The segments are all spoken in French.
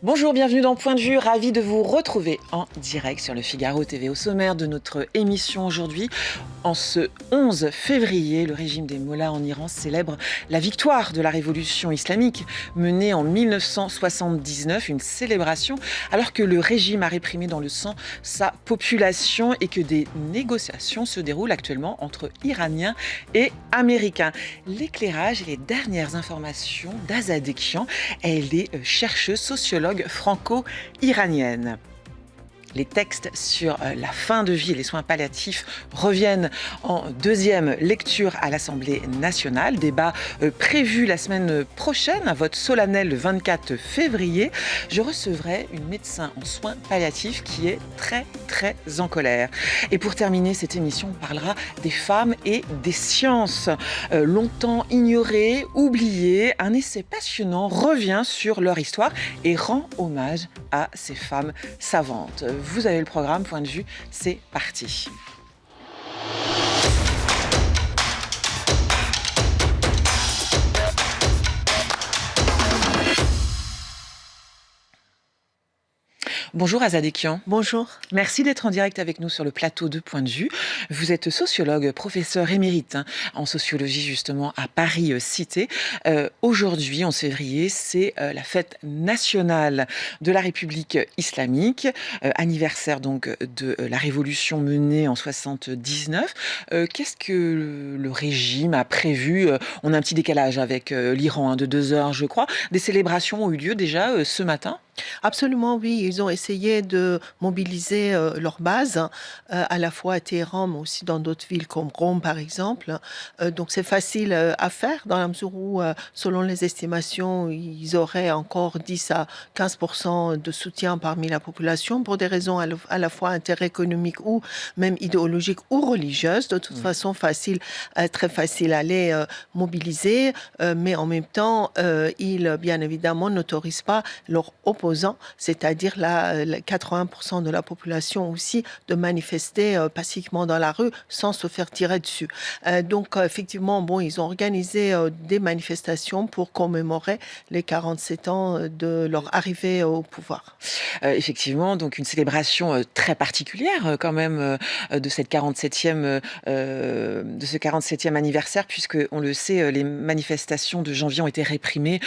Bonjour, bienvenue dans Point de Vue, ravi de vous retrouver en direct sur le Figaro TV. Au sommaire de notre émission aujourd'hui, en ce 11 février, le régime des Mollahs en Iran célèbre la victoire de la révolution islamique menée en 1979, une célébration alors que le régime a réprimé dans le sang sa population et que des négociations se déroulent actuellement entre Iraniens et Américains. L'éclairage et les dernières informations d'Azadekian, elle est chercheuse sociologue franco-iranienne. Les textes sur la fin de vie et les soins palliatifs reviennent en deuxième lecture à l'Assemblée nationale. Débat prévu la semaine prochaine, un vote solennel le 24 février. Je recevrai une médecin en soins palliatifs qui est très en colère. Et pour terminer cette émission, on parlera des femmes et des sciences. Longtemps ignorées, oubliées, un essai passionnant revient sur leur histoire et rend hommage à ces femmes savantes. Vous avez le programme, Point de Vue, c'est parti. Bonjour Azadekian. Bonjour. Merci d'être en direct avec nous sur le plateau de Point de Vue. Vous êtes sociologue, professeur émérite en sociologie justement à Paris-Cité. Aujourd'hui, 11 février, c'est la fête nationale de la République islamique, anniversaire donc de la révolution menée en 79. Qu'est-ce que le régime a prévu? On a un petit décalage avec l'Iran de 2 heures, je crois. Des célébrations ont eu lieu déjà ce matin? Absolument, oui. Ils ont essayé de mobiliser leur base, à la fois à Téhéran, mais aussi dans d'autres villes comme Rome, par exemple. Donc, c'est facile à faire dans la mesure où, selon les estimations, ils auraient encore 10 à 15% de soutien parmi la population pour des raisons à la fois intérêt économique ou même idéologiques ou religieuses. De toute façon, très facile à les mobiliser, mais en même temps, ils, bien évidemment, n'autorisent pas leur opposants, c'est-à-dire 80% de la population aussi, de manifester pacifiquement dans la rue sans se faire tirer dessus. Donc, effectivement, ils ont organisé des manifestations pour commémorer les 47 ans de leur arrivée au pouvoir. Effectivement, donc une célébration très particulière quand même de ce 47e anniversaire, puisque on le sait, les manifestations de janvier ont été réprimées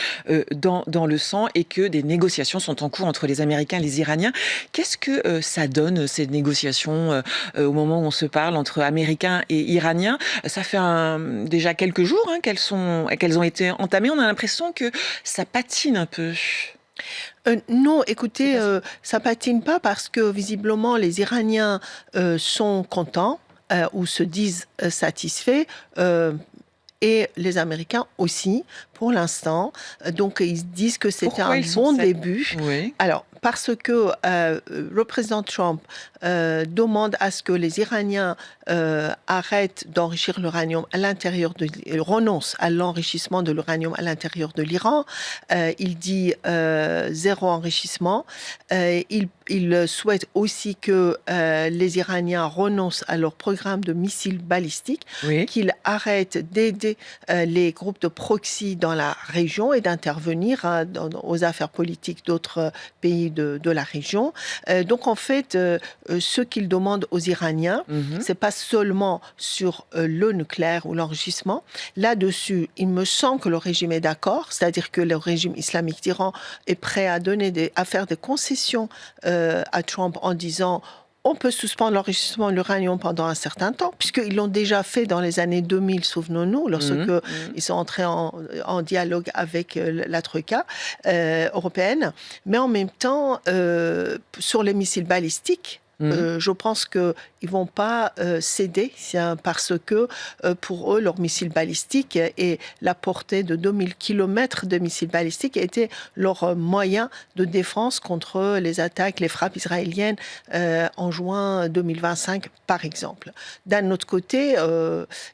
dans le sang et que des négociations sont en cours entre les Américains et les Iraniens. Qu'est-ce que ça donne, ces négociations, au moment où on se parle entre Américains et Iraniens? Ça fait déjà quelques jours qu'elles ont été entamées. On a l'impression que ça patine un peu. Non, écoutez, ça patine pas parce que visiblement les Iraniens sont contents ou se disent satisfaits. Et les Américains aussi, pour l'instant. Donc, ils disent que c'était un bon début. Oui. Alors, parce que le président Trump demande à ce que les Iraniens arrêtent d'enrichir l'uranium à l'intérieur renoncent à l'enrichissement de l'uranium à l'intérieur de l'Iran. Il dit zéro enrichissement. Il souhaite aussi que les Iraniens renoncent à leur programme de missiles balistiques, oui, qu'ils arrêtent d'aider les groupes de proxy dans la région et d'intervenir aux affaires politiques d'autres pays de la région. Donc en fait, ce qu'il demande aux Iraniens, c'est pas seulement sur le nucléaire ou l'enrichissement. Là-dessus, il me semble que le régime est d'accord, c'est-à-dire que le régime islamique d'Iran est prêt à faire des concessions à Trump en disant on peut suspendre l'enrichissement de l'uranium pendant un certain temps, puisqu'ils l'ont déjà fait dans les années 2000, souvenons-nous, lorsque ils sont entrés en dialogue avec la Troïka européenne. Mais en même temps, sur les missiles balistiques, je pense qu'ils ne vont pas céder parce que pour eux, leurs missiles balistiques et la portée de 2000 km de missiles balistiques était leur moyen de défense contre les attaques, les frappes israéliennes en juin 2025, par exemple. D'un autre côté,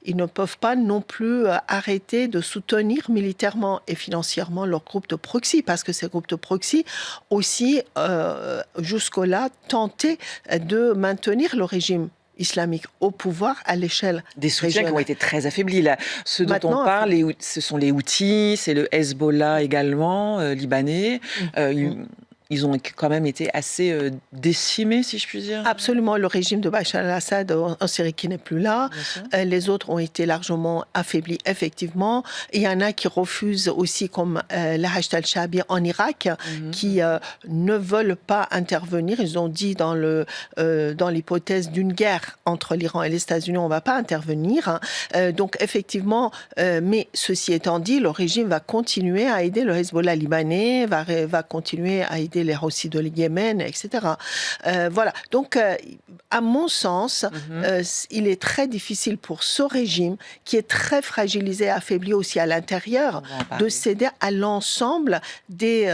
ils ne peuvent pas non plus arrêter de soutenir militairement et financièrement leurs groupes de proxy, parce que ces groupes de proxy aussi, jusque-là, tentaient de maintenir le régime islamique au pouvoir à l'échelle des soutiens régionale. qui ont été très affaiblis. Là. Ce dont on parle, ce sont les Houthis, c'est le Hezbollah également, libanais. ils ont quand même été assez décimés, si je puis dire. Absolument, le régime de Bachar al-Assad en Syrie qui n'est plus là. Les autres ont été largement affaiblis, effectivement. Il y en a qui refusent aussi, comme le Hashd al-Shaabi en Irak, qui ne veulent pas intervenir. Ils ont dit dans l'hypothèse d'une guerre entre l'Iran et les États-Unis, on ne va pas intervenir. Donc, effectivement, mais ceci étant dit, le régime va continuer à aider le Hezbollah libanais, va continuer à aider les Houthis de Yémen, etc. Voilà. Donc, à mon sens, il est très difficile pour ce régime, qui est très fragilisé, affaibli aussi à l'intérieur, de céder à l'ensemble des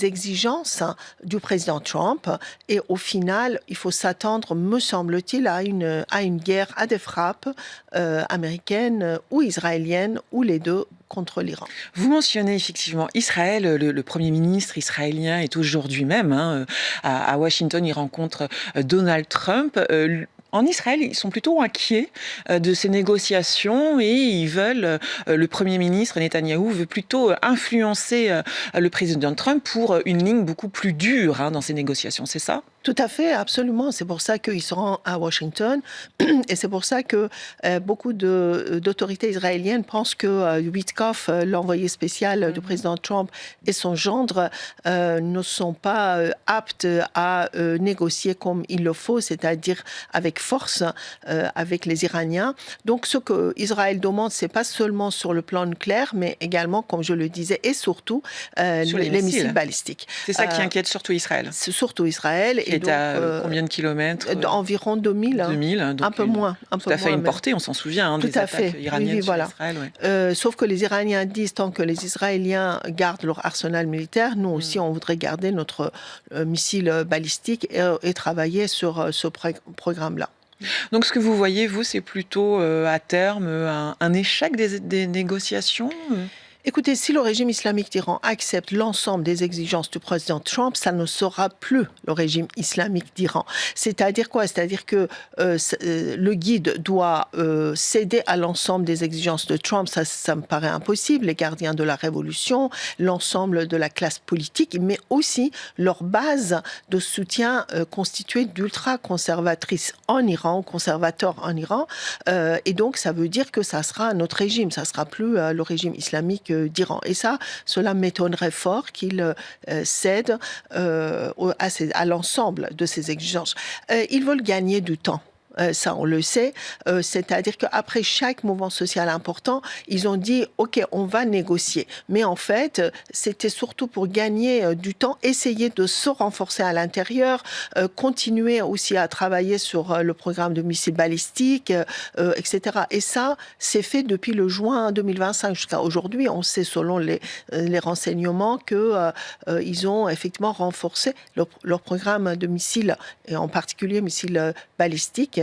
exigences du président Trump. Et au final, il faut s'attendre, me semble-t-il, à une guerre, à des frappes américaines ou israéliennes, ou les deux, contre l'Iran. Vous mentionnez effectivement Israël. Le Premier ministre israélien est aujourd'hui même à Washington. Il rencontre Donald Trump. En Israël, ils sont plutôt inquiets de ces négociations et ils veulent, le Premier ministre Netanyahou veut plutôt influencer le président Trump pour une ligne beaucoup plus dure dans ces négociations. C'est ça ? Tout à fait, absolument. C'est pour ça qu'ils seront à Washington et c'est pour ça que beaucoup d'autorités israéliennes pensent que Witkoff, l'envoyé spécial du président Trump, et son gendre ne sont pas aptes à négocier comme il le faut, c'est-à-dire avec force avec les Iraniens. Donc ce que Israël demande, c'est pas seulement sur le plan nucléaire, mais également, comme je le disais, et surtout les missiles balistiques. C'est ça qui inquiète surtout Israël. C'est surtout Israël. Et donc, à combien de kilomètres Environ 2000. 2000, donc un peu moins. Tout à fait une portée, on s'en souvient, des attaques iraniennes sur Israël. Ouais. Sauf que les Iraniens disent, tant que les Israéliens gardent leur arsenal militaire, nous aussi, on voudrait garder notre missile balistique et travailler sur ce programme-là. Donc ce que vous voyez, vous, c'est plutôt à terme un échec des négociations ? Écoutez, si le régime islamique d'Iran accepte l'ensemble des exigences du président Trump, ça ne sera plus le régime islamique d'Iran. C'est-à-dire quoi ? C'est-à-dire que le guide doit céder à l'ensemble des exigences de Trump. Ça me paraît impossible. Les gardiens de la révolution, l'ensemble de la classe politique, mais aussi leur base de soutien constituée d'ultra-conservatrices en Iran, conservateurs en Iran. Et donc, ça veut dire que ça sera un autre régime. Ça ne sera plus le régime islamique d'Iran. Et ça, cela m'étonnerait fort qu'il cède à l'ensemble de ces exigences. Ils veulent gagner du temps. Ça, on le sait. C'est-à-dire qu'après chaque mouvement social important, ils ont dit « OK, on va négocier ». Mais en fait, c'était surtout pour gagner du temps, essayer de se renforcer à l'intérieur, continuer aussi à travailler sur le programme de missiles balistiques, etc. Et ça, c'est fait depuis le juin 2025 jusqu'à aujourd'hui. On sait, selon les renseignements, qu'ils ont effectivement renforcé leur programme de missiles, et en particulier missiles balistiques.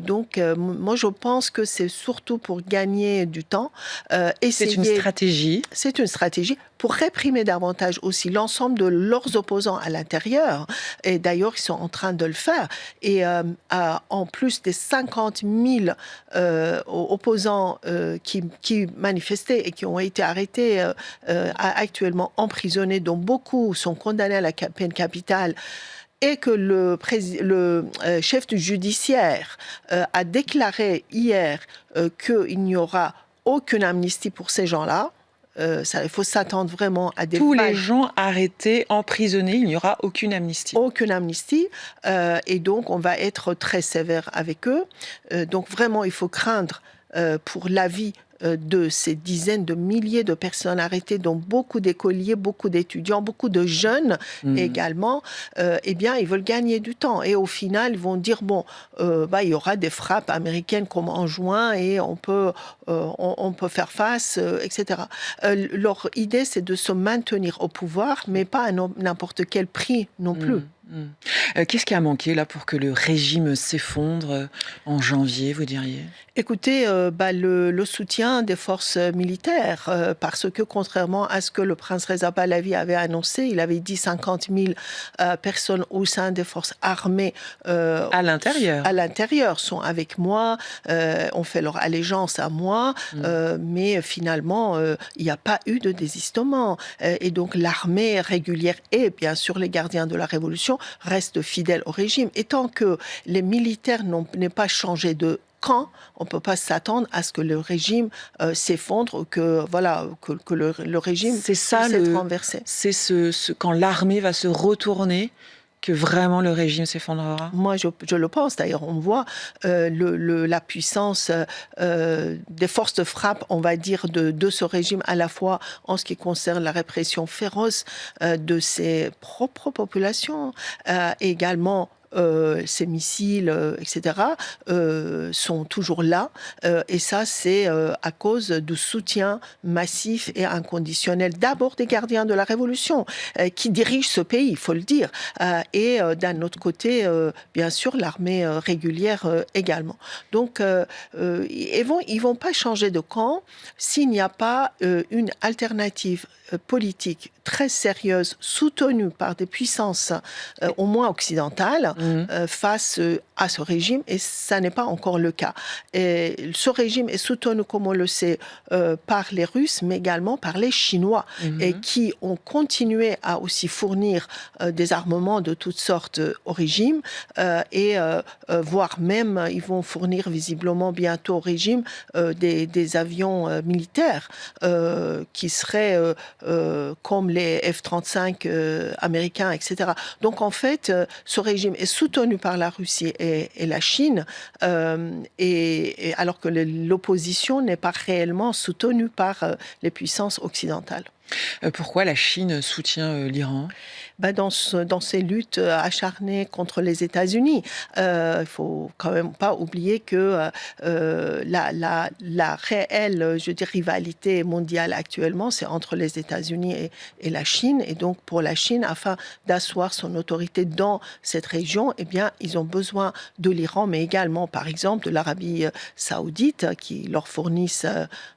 Donc, moi, je pense que c'est surtout pour gagner du temps. C'est une stratégie. C'est une stratégie pour réprimer davantage aussi l'ensemble de leurs opposants à l'intérieur. Et d'ailleurs, ils sont en train de le faire. Et en plus des 50 000 opposants qui manifestaient et qui ont été arrêtés, actuellement emprisonnés, dont beaucoup sont condamnés à la peine capitale, et que le chef du judiciaire a déclaré hier qu'il n'y aura aucune amnistie pour ces gens-là. Il faut s'attendre vraiment à des... Tous les gens arrêtés, emprisonnés, il n'y aura aucune amnistie. Aucune amnistie. Et donc, on va être très sévère avec eux. Donc, vraiment, il faut craindre pour la vie de ces dizaines de milliers de personnes arrêtées, dont beaucoup d'écoliers, beaucoup d'étudiants, beaucoup de jeunes également, eh bien, ils veulent gagner du temps. Et au final, ils vont dire, bon, il y aura des frappes américaines comme en juin et on peut faire face, etc. Leur idée, c'est de se maintenir au pouvoir, mais pas à n'importe quel prix non plus. Qu'est-ce qui a manqué là pour que le régime s'effondre en janvier, vous diriez? Écoutez, le soutien des forces militaires, parce que contrairement à ce que le prince Reza Pahlavi avait annoncé, il avait dit 50 000 personnes au sein des forces armées À l'intérieur? à l'intérieur sont avec moi, ont fait leur allégeance à moi, mais finalement, il n'y a pas eu de désistement. Et donc l'armée régulière et bien sûr les gardiens de la Révolution restent fidèles au régime. Et tant que les militaires n'aient pas changé de camp, on ne peut pas s'attendre à ce que le régime s'effondre, que le régime C'est ça puisse être renversé. c'est quand l'armée va se retourner que vraiment le régime s'effondrera? Moi, je le pense. D'ailleurs, on voit la puissance des forces de frappe, on va dire, de ce régime, à la fois en ce qui concerne la répression féroce de ses propres populations, et également ces missiles, etc., sont toujours là. Et ça, c'est à cause du soutien massif et inconditionnel, d'abord des gardiens de la Révolution, qui dirigent ce pays, il faut le dire, et d'un autre côté, bien sûr, l'armée régulière également. Donc, ils vont pas changer de camp s'il n'y a pas une alternative politique très sérieuse, soutenue par des puissances au moins occidentales, face à ce régime, et ça n'est pas encore le cas. Et ce régime est soutenu, comme on le sait, par les Russes, mais également par les Chinois, et qui ont continué à aussi fournir des armements de toutes sortes au régime, voire même, ils vont fournir visiblement bientôt au régime des avions militaires qui seraient comme les F-35 américains, etc. Donc en fait, ce régime est soutenu par la Russie et la Chine, et alors que l'opposition n'est pas réellement soutenue par les puissances occidentales. Pourquoi la Chine soutient l'Iran? Dans ces luttes acharnées contre les États-Unis. Il faut quand même pas oublier que la réelle, je dirais, rivalité mondiale actuellement, c'est entre les États-Unis et la Chine. Et donc, pour la Chine, afin d'asseoir son autorité dans cette région, eh bien, ils ont besoin de l'Iran, mais également, par exemple, de l'Arabie saoudite, qui leur fournissent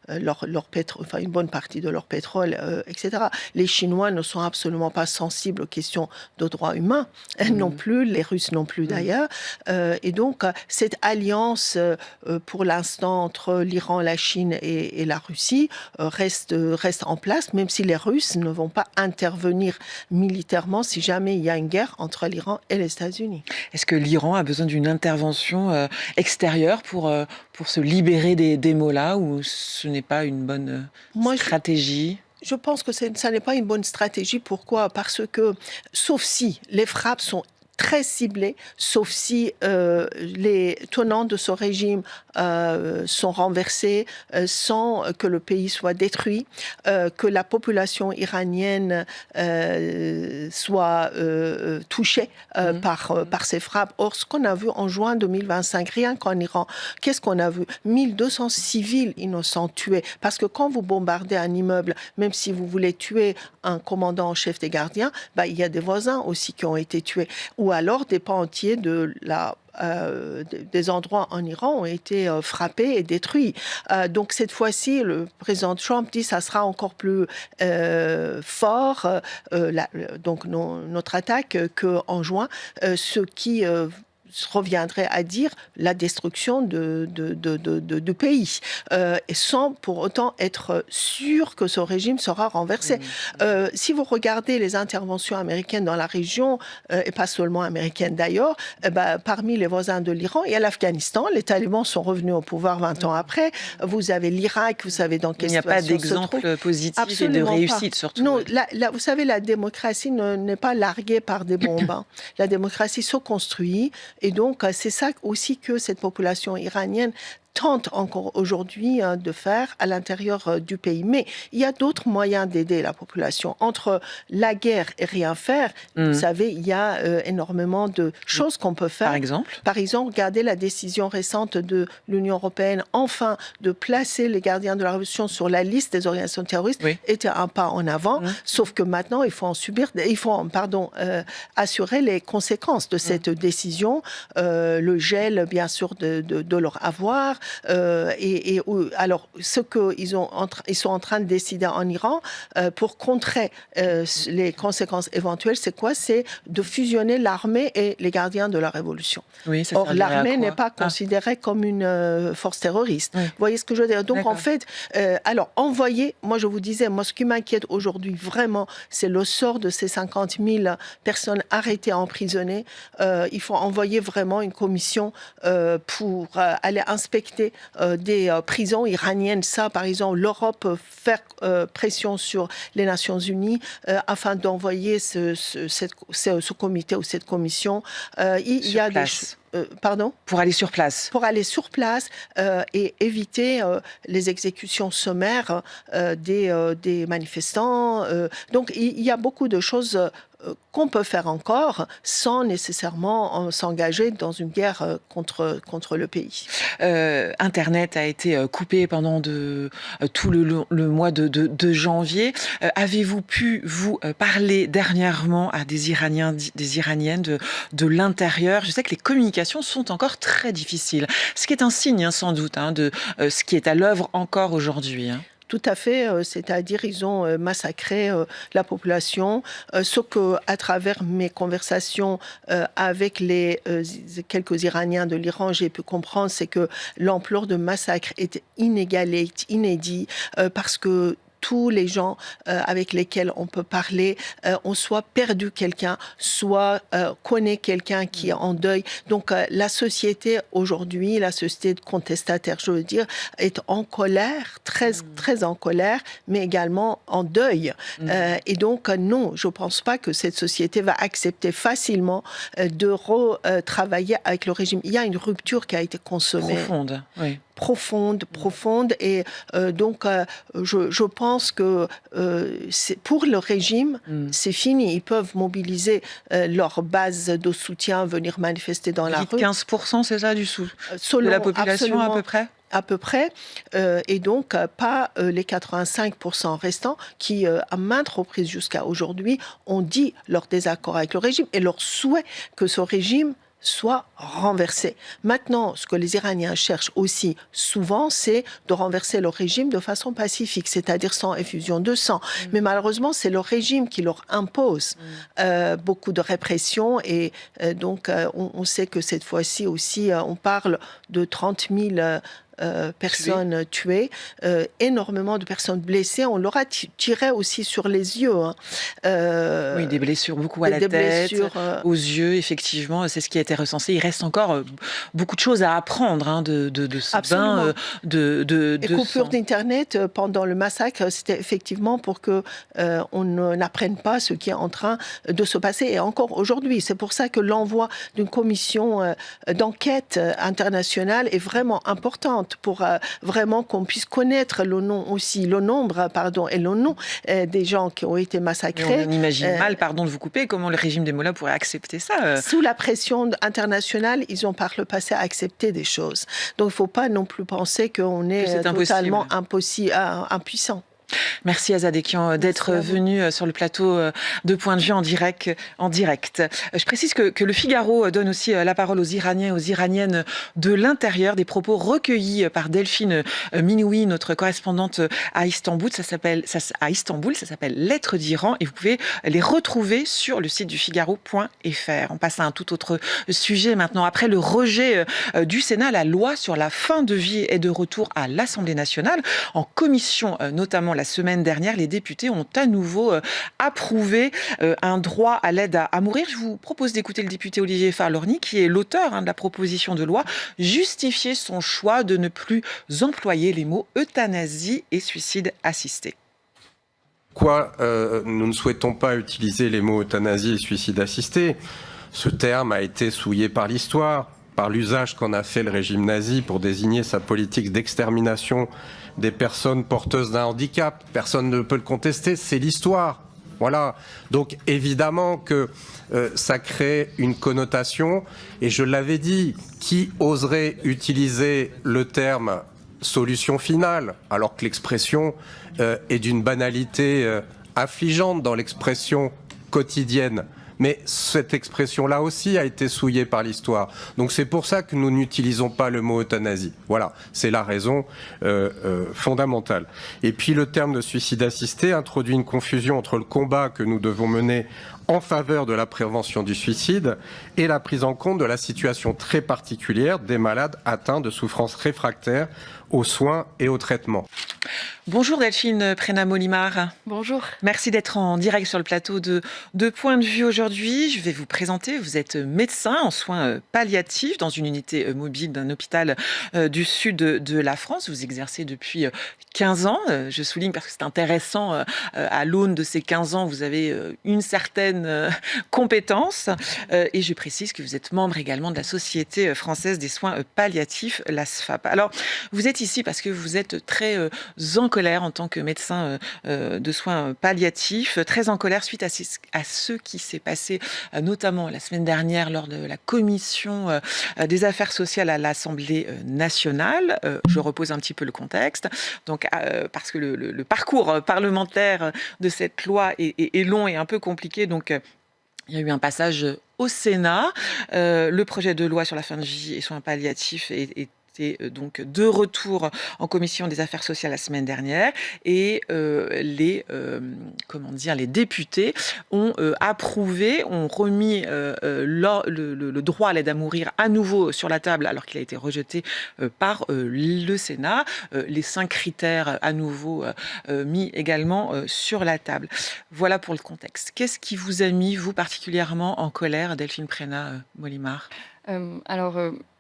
leur pétrole, enfin une bonne partie de leur pétrole, etc. Les Chinois ne sont absolument pas sensibles aux questions de droits humains, non plus, les Russes non plus d'ailleurs. Et donc, cette alliance, pour l'instant, entre l'Iran, la Chine et la Russie, reste en place, même si les Russes ne vont pas intervenir militairement si jamais il y a une guerre entre l'Iran et les États-Unis. Est-ce que l'Iran a besoin d'une intervention extérieure pour se libérer des mollahs, ou ce n'est pas une bonne stratégie? Je pense que ça n'est pas une bonne stratégie. Pourquoi ? Parce que, sauf si les frappes sont très ciblées, sauf si les tenants de ce régime sont renversés sans que le pays soit détruit, que la population iranienne soit touchée par ces frappes. Or, ce qu'on a vu en juin 2025, rien qu'en Iran, qu'est-ce qu'on a vu ? 1200 civils innocents tués. Parce que quand vous bombardez un immeuble, même si vous voulez tuer un commandant en chef des gardiens, il y a des voisins aussi qui ont été tués. Ou alors des pans entiers des endroits en Iran ont été frappés et détruits. Donc cette fois-ci, le président Trump dit que ça sera encore plus fort, donc notre attaque, qu'en juin, ce qui reviendrait à dire la destruction du pays, et sans pour autant être sûr que ce régime sera renversé. Si vous regardez les interventions américaines dans la région, et pas seulement américaines d'ailleurs, parmi les voisins de l'Iran, il y a l'Afghanistan. Les talibans sont revenus au pouvoir 20 ans après. Vous avez l'Irak, vous savez dans quelle situation il n'y a pas d'exemple positif. Absolument, et de réussite, surtout. Non, vous savez, la démocratie n'est pas larguée par des bombes. La démocratie se construit. Et donc, c'est ça aussi que cette population iranienne tente encore aujourd'hui de faire à l'intérieur du pays. Mais il y a d'autres moyens d'aider la population. Entre la guerre et rien faire, vous savez, il y a énormément de choses qu'on peut faire. Par exemple, regardez la décision récente de l'Union européenne, enfin, de placer les gardiens de la révolution sur la liste des organisations terroristes, était un pas en avant. Sauf que maintenant, il faut assurer les conséquences de cette décision, le gel, bien sûr, de leur avoir. Alors, ce qu'ils sont en train de décider en Iran pour contrer les conséquences éventuelles, c'est quoi? C'est de fusionner l'armée et les gardiens de la révolution. Or, l'armée n'est pas considérée comme une force terroriste. Vous voyez ce que je veux dire? Donc, en fait, moi, je vous disais, ce qui m'inquiète aujourd'hui, vraiment, c'est le sort de ces 50 000 personnes arrêtées, emprisonnées. Il faut envoyer vraiment une commission pour aller inspecter des prisons iraniennes. Ça, par exemple, l'Europe faire pression sur les Nations Unies afin d'envoyer ce comité ou cette commission. Il y a pardon ? Pour aller sur place. Pour aller sur place et éviter les exécutions sommaires des manifestants. Donc, il y a beaucoup de choses qu'on peut faire encore sans nécessairement s'engager dans une guerre contre le pays. Internet a été coupé pendant tout le mois de janvier. Avez-vous pu, vous, parler dernièrement à des Iraniens, des Iraniennes de l'intérieur? Je sais que les communications sont encore très difficiles, ce qui est un signe, sans doute, de ce qui est à l'œuvre encore aujourd'hui. Tout à fait, c'est-à-dire ils ont massacré la population. Ce que, à travers mes conversations avec les quelques Iraniens de l'Iran, j'ai pu comprendre, c'est que l'ampleur de massacre est inégalée, inédit, parce que tous les gens avec lesquels on peut parler ont soit perdu quelqu'un, soit connaît quelqu'un qui est en deuil. Donc la société aujourd'hui, la société contestataire, je veux dire, est en colère, très en colère, mais également en deuil. Et donc non, je ne pense pas que cette société va accepter facilement de retravailler avec le régime. Il y a une rupture qui a été consommée. Profonde, oui. Profonde. Et donc, je pense que pour le régime, c'est fini. Ils peuvent mobiliser leur base de soutien, venir manifester dans la rue. 15%, c'est ça, de la population à peu près ? À peu près, et donc pas les 85% restants qui, à maintes reprises jusqu'à aujourd'hui, ont dit leur désaccord avec le régime et leur souhait que ce régime soit renversé. Maintenant, ce que les Iraniens cherchent aussi souvent, c'est de renverser le régime de façon pacifique, c'est-à-dire sans effusion de sang. Mais malheureusement, c'est le régime qui leur impose beaucoup de répression et donc on sait que cette fois-ci aussi, on parle de 30 000 personnes tuées, énormément de personnes blessées. On leur a tiré aussi sur les yeux. Oui, des blessures beaucoup à la tête, aux yeux, effectivement, c'est ce qui a été recensé. Il reste encore beaucoup de choses à apprendre de ce bain de coupure d'Internet pendant le massacre, c'était effectivement pour que on n'apprenne pas ce qui est en train de se passer. Et encore aujourd'hui, c'est pour ça que l'envoi d'une commission d'enquête internationale est vraiment importante pour vraiment qu'on puisse connaître le nombre et le nom des gens qui ont été massacrés. Mais on imagine mal, pardon de vous couper, comment le régime des Mollahs pourrait accepter ça. Sous la pression internationale, ils ont par le passé accepté des choses. Donc il ne faut pas non plus penser qu'on est totalement impuissant. Merci Azadekian d'être venu sur le plateau de Point de Vue en direct. Je précise que le Figaro donne aussi la parole aux Iraniens et aux Iraniennes de l'intérieur, des propos recueillis par Delphine Minoui, notre correspondante à Istanbul. Ça s'appelle Lettres d'Iran et vous pouvez les retrouver sur le site du Figaro.fr. On passe à un tout autre sujet maintenant. Après le rejet du Sénat, la loi sur la fin de vie est de retour à l'Assemblée nationale. En commission, notamment la semaine dernière, les députés ont à nouveau approuvé un droit à l'aide à mourir. Je vous propose d'écouter le député Olivier Farlorni, qui est l'auteur de la proposition de loi, justifier son choix de ne plus employer les mots euthanasie et suicide assisté. Nous ne souhaitons pas utiliser les mots euthanasie et suicide assisté. Ce terme a été souillé par l'histoire, par l'usage qu'en a fait le régime nazi pour désigner sa politique d'extermination des personnes porteuses d'un handicap. Personne ne peut le contester, c'est l'histoire. Voilà. Donc évidemment que ça crée une connotation, et je l'avais dit, qui oserait utiliser le terme solution finale, alors que l'expression est d'une banalité affligeante dans l'expression quotidienne. Mais cette expression-là aussi a été souillée par l'histoire. Donc c'est pour ça que nous n'utilisons pas le mot euthanasie. Voilà, c'est la raison fondamentale. Et puis le terme de suicide assisté introduit une confusion entre le combat que nous devons mener en faveur de la prévention du suicide et la prise en compte de la situation très particulière des malades atteints de souffrances réfractaires aux soins et aux traitements. Bonjour Delphine Prénat-Molimar. Bonjour. Merci d'être en direct sur le plateau de Point de vue aujourd'hui. Je vais vous présenter. Vous êtes médecin en soins palliatifs dans une unité mobile d'un hôpital du sud de la France. Vous exercez depuis 15 ans. Je souligne parce que c'est intéressant. À l'aune de ces 15 ans, vous avez une certaine compétence. Et je précise que vous êtes membre également de la Société française des soins palliatifs, la SFAP. Alors, vous êtes ici parce que vous êtes très en colère en tant que médecin de soins palliatifs, très en colère suite à ce qui s'est passé notamment la semaine dernière lors de la commission des affaires sociales à l'Assemblée nationale. Je repose un petit peu le contexte. Donc, parce que le parcours parlementaire de cette loi est long et un peu compliqué. Donc, il y a eu un passage au Sénat. Le projet de loi sur la fin de vie et soins palliatifs est donc de retour en commission des affaires sociales la semaine dernière, et les députés ont approuvé, ont remis le droit à l'aide à mourir à nouveau sur la table alors qu'il a été rejeté par le Sénat. Les 5 critères à nouveau mis également sur la table. Voilà pour le contexte. Qu'est-ce qui vous a mis, vous, particulièrement en colère, Delphine Prénat-Molimar ?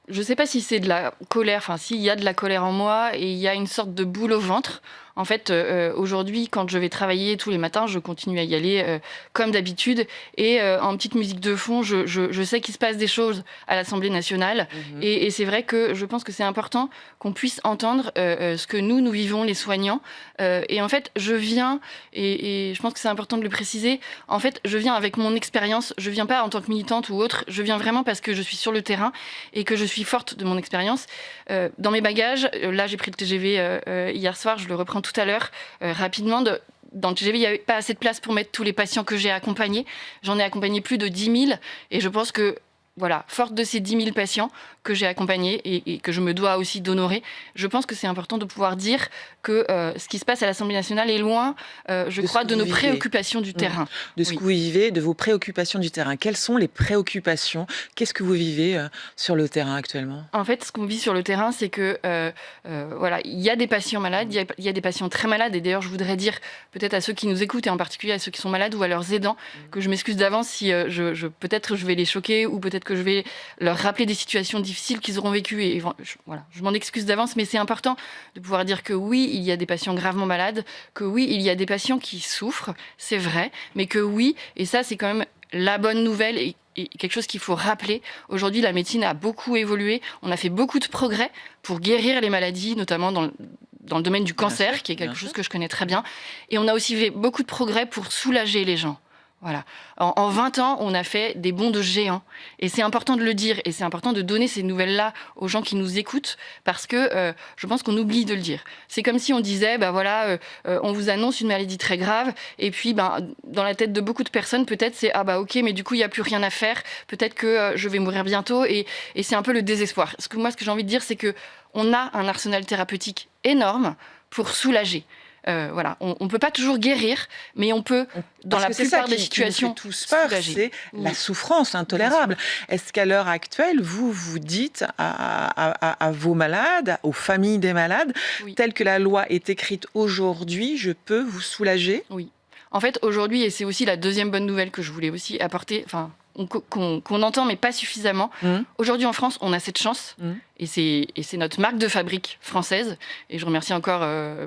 Je ne sais pas si c'est de la colère, enfin s'il y a de la colère en moi, et il y a une sorte de boule au ventre. En fait, aujourd'hui, quand je vais travailler tous les matins, je continue à y aller comme d'habitude. Et en petite musique de fond, je sais qu'il se passe des choses à l'Assemblée nationale. Et c'est vrai que je pense que c'est important qu'on puisse entendre ce que nous vivons, les soignants. Et en fait, je viens, et je pense que c'est important de le préciser, en fait, je viens avec mon expérience. Je ne viens pas en tant que militante ou autre. Je viens vraiment parce que je suis sur le terrain et que je suis forte de mon expérience. Dans mes bagages, là, j'ai pris le TGV hier soir, je le reprends tout à l'heure, rapidement. Dans le TGV, il n'y avait pas assez de place pour mettre tous les patients que j'ai accompagnés. J'en ai accompagné plus de 10 000, et je pense que, voilà, forte de ces 10 000 patients que j'ai accompagnés et que je me dois aussi d'honorer, je pense que c'est important de pouvoir dire que ce qui se passe à l'Assemblée nationale est loin, je crois, de nos préoccupations du terrain. De ce que vous vivez, de vos préoccupations du terrain. Quelles sont les préoccupations ? Qu'est-ce que vous vivez sur le terrain actuellement ? En fait, ce qu'on vit sur le terrain, c'est que voilà, il y a des patients malades, il y a des patients très malades. Et d'ailleurs, je voudrais dire peut-être à ceux qui nous écoutent, et en particulier à ceux qui sont malades ou à leurs aidants, que je m'excuse d'avance si peut-être je vais les choquer, ou peut-être que je vais leur rappeler des situations difficiles qu'ils auront vécues. Et voilà, je m'en excuse d'avance, mais c'est important de pouvoir dire que oui, il y a des patients gravement malades, que oui, il y a des patients qui souffrent, c'est vrai, mais que oui, et ça c'est quand même la bonne nouvelle et quelque chose qu'il faut rappeler. Aujourd'hui, la médecine a beaucoup évolué, on a fait beaucoup de progrès pour guérir les maladies, notamment dans le domaine du cancer, qui est quelque chose que je connais très bien, et on a aussi fait beaucoup de progrès pour soulager les gens. Voilà. En 20 ans, on a fait des bonds de géants. Et c'est important de le dire. Et c'est important de donner ces nouvelles-là aux gens qui nous écoutent, parce que je pense qu'on oublie de le dire. C'est comme si on disait, on vous annonce une maladie très grave. Et puis, dans la tête de beaucoup de personnes, peut-être c'est, ok, mais du coup, il n'y a plus rien à faire. Peut-être que je vais mourir bientôt. Et c'est un peu le désespoir. Ce que j'ai envie de dire, c'est qu'on a un arsenal thérapeutique énorme pour soulager. Voilà, on ne peut pas toujours guérir, mais on peut, dans la plupart des situations, tous peur, c'est la souffrance intolérable. Est-ce qu'à l'heure actuelle, vous dites à vos malades, aux familles des malades, telle que la loi est écrite aujourd'hui, je peux vous soulager ? Oui. En fait, aujourd'hui, et c'est aussi la deuxième bonne nouvelle que je voulais aussi apporter, qu'on entend mais pas suffisamment. Aujourd'hui en France, on a cette chance et c'est notre marque de fabrique française. Et je remercie encore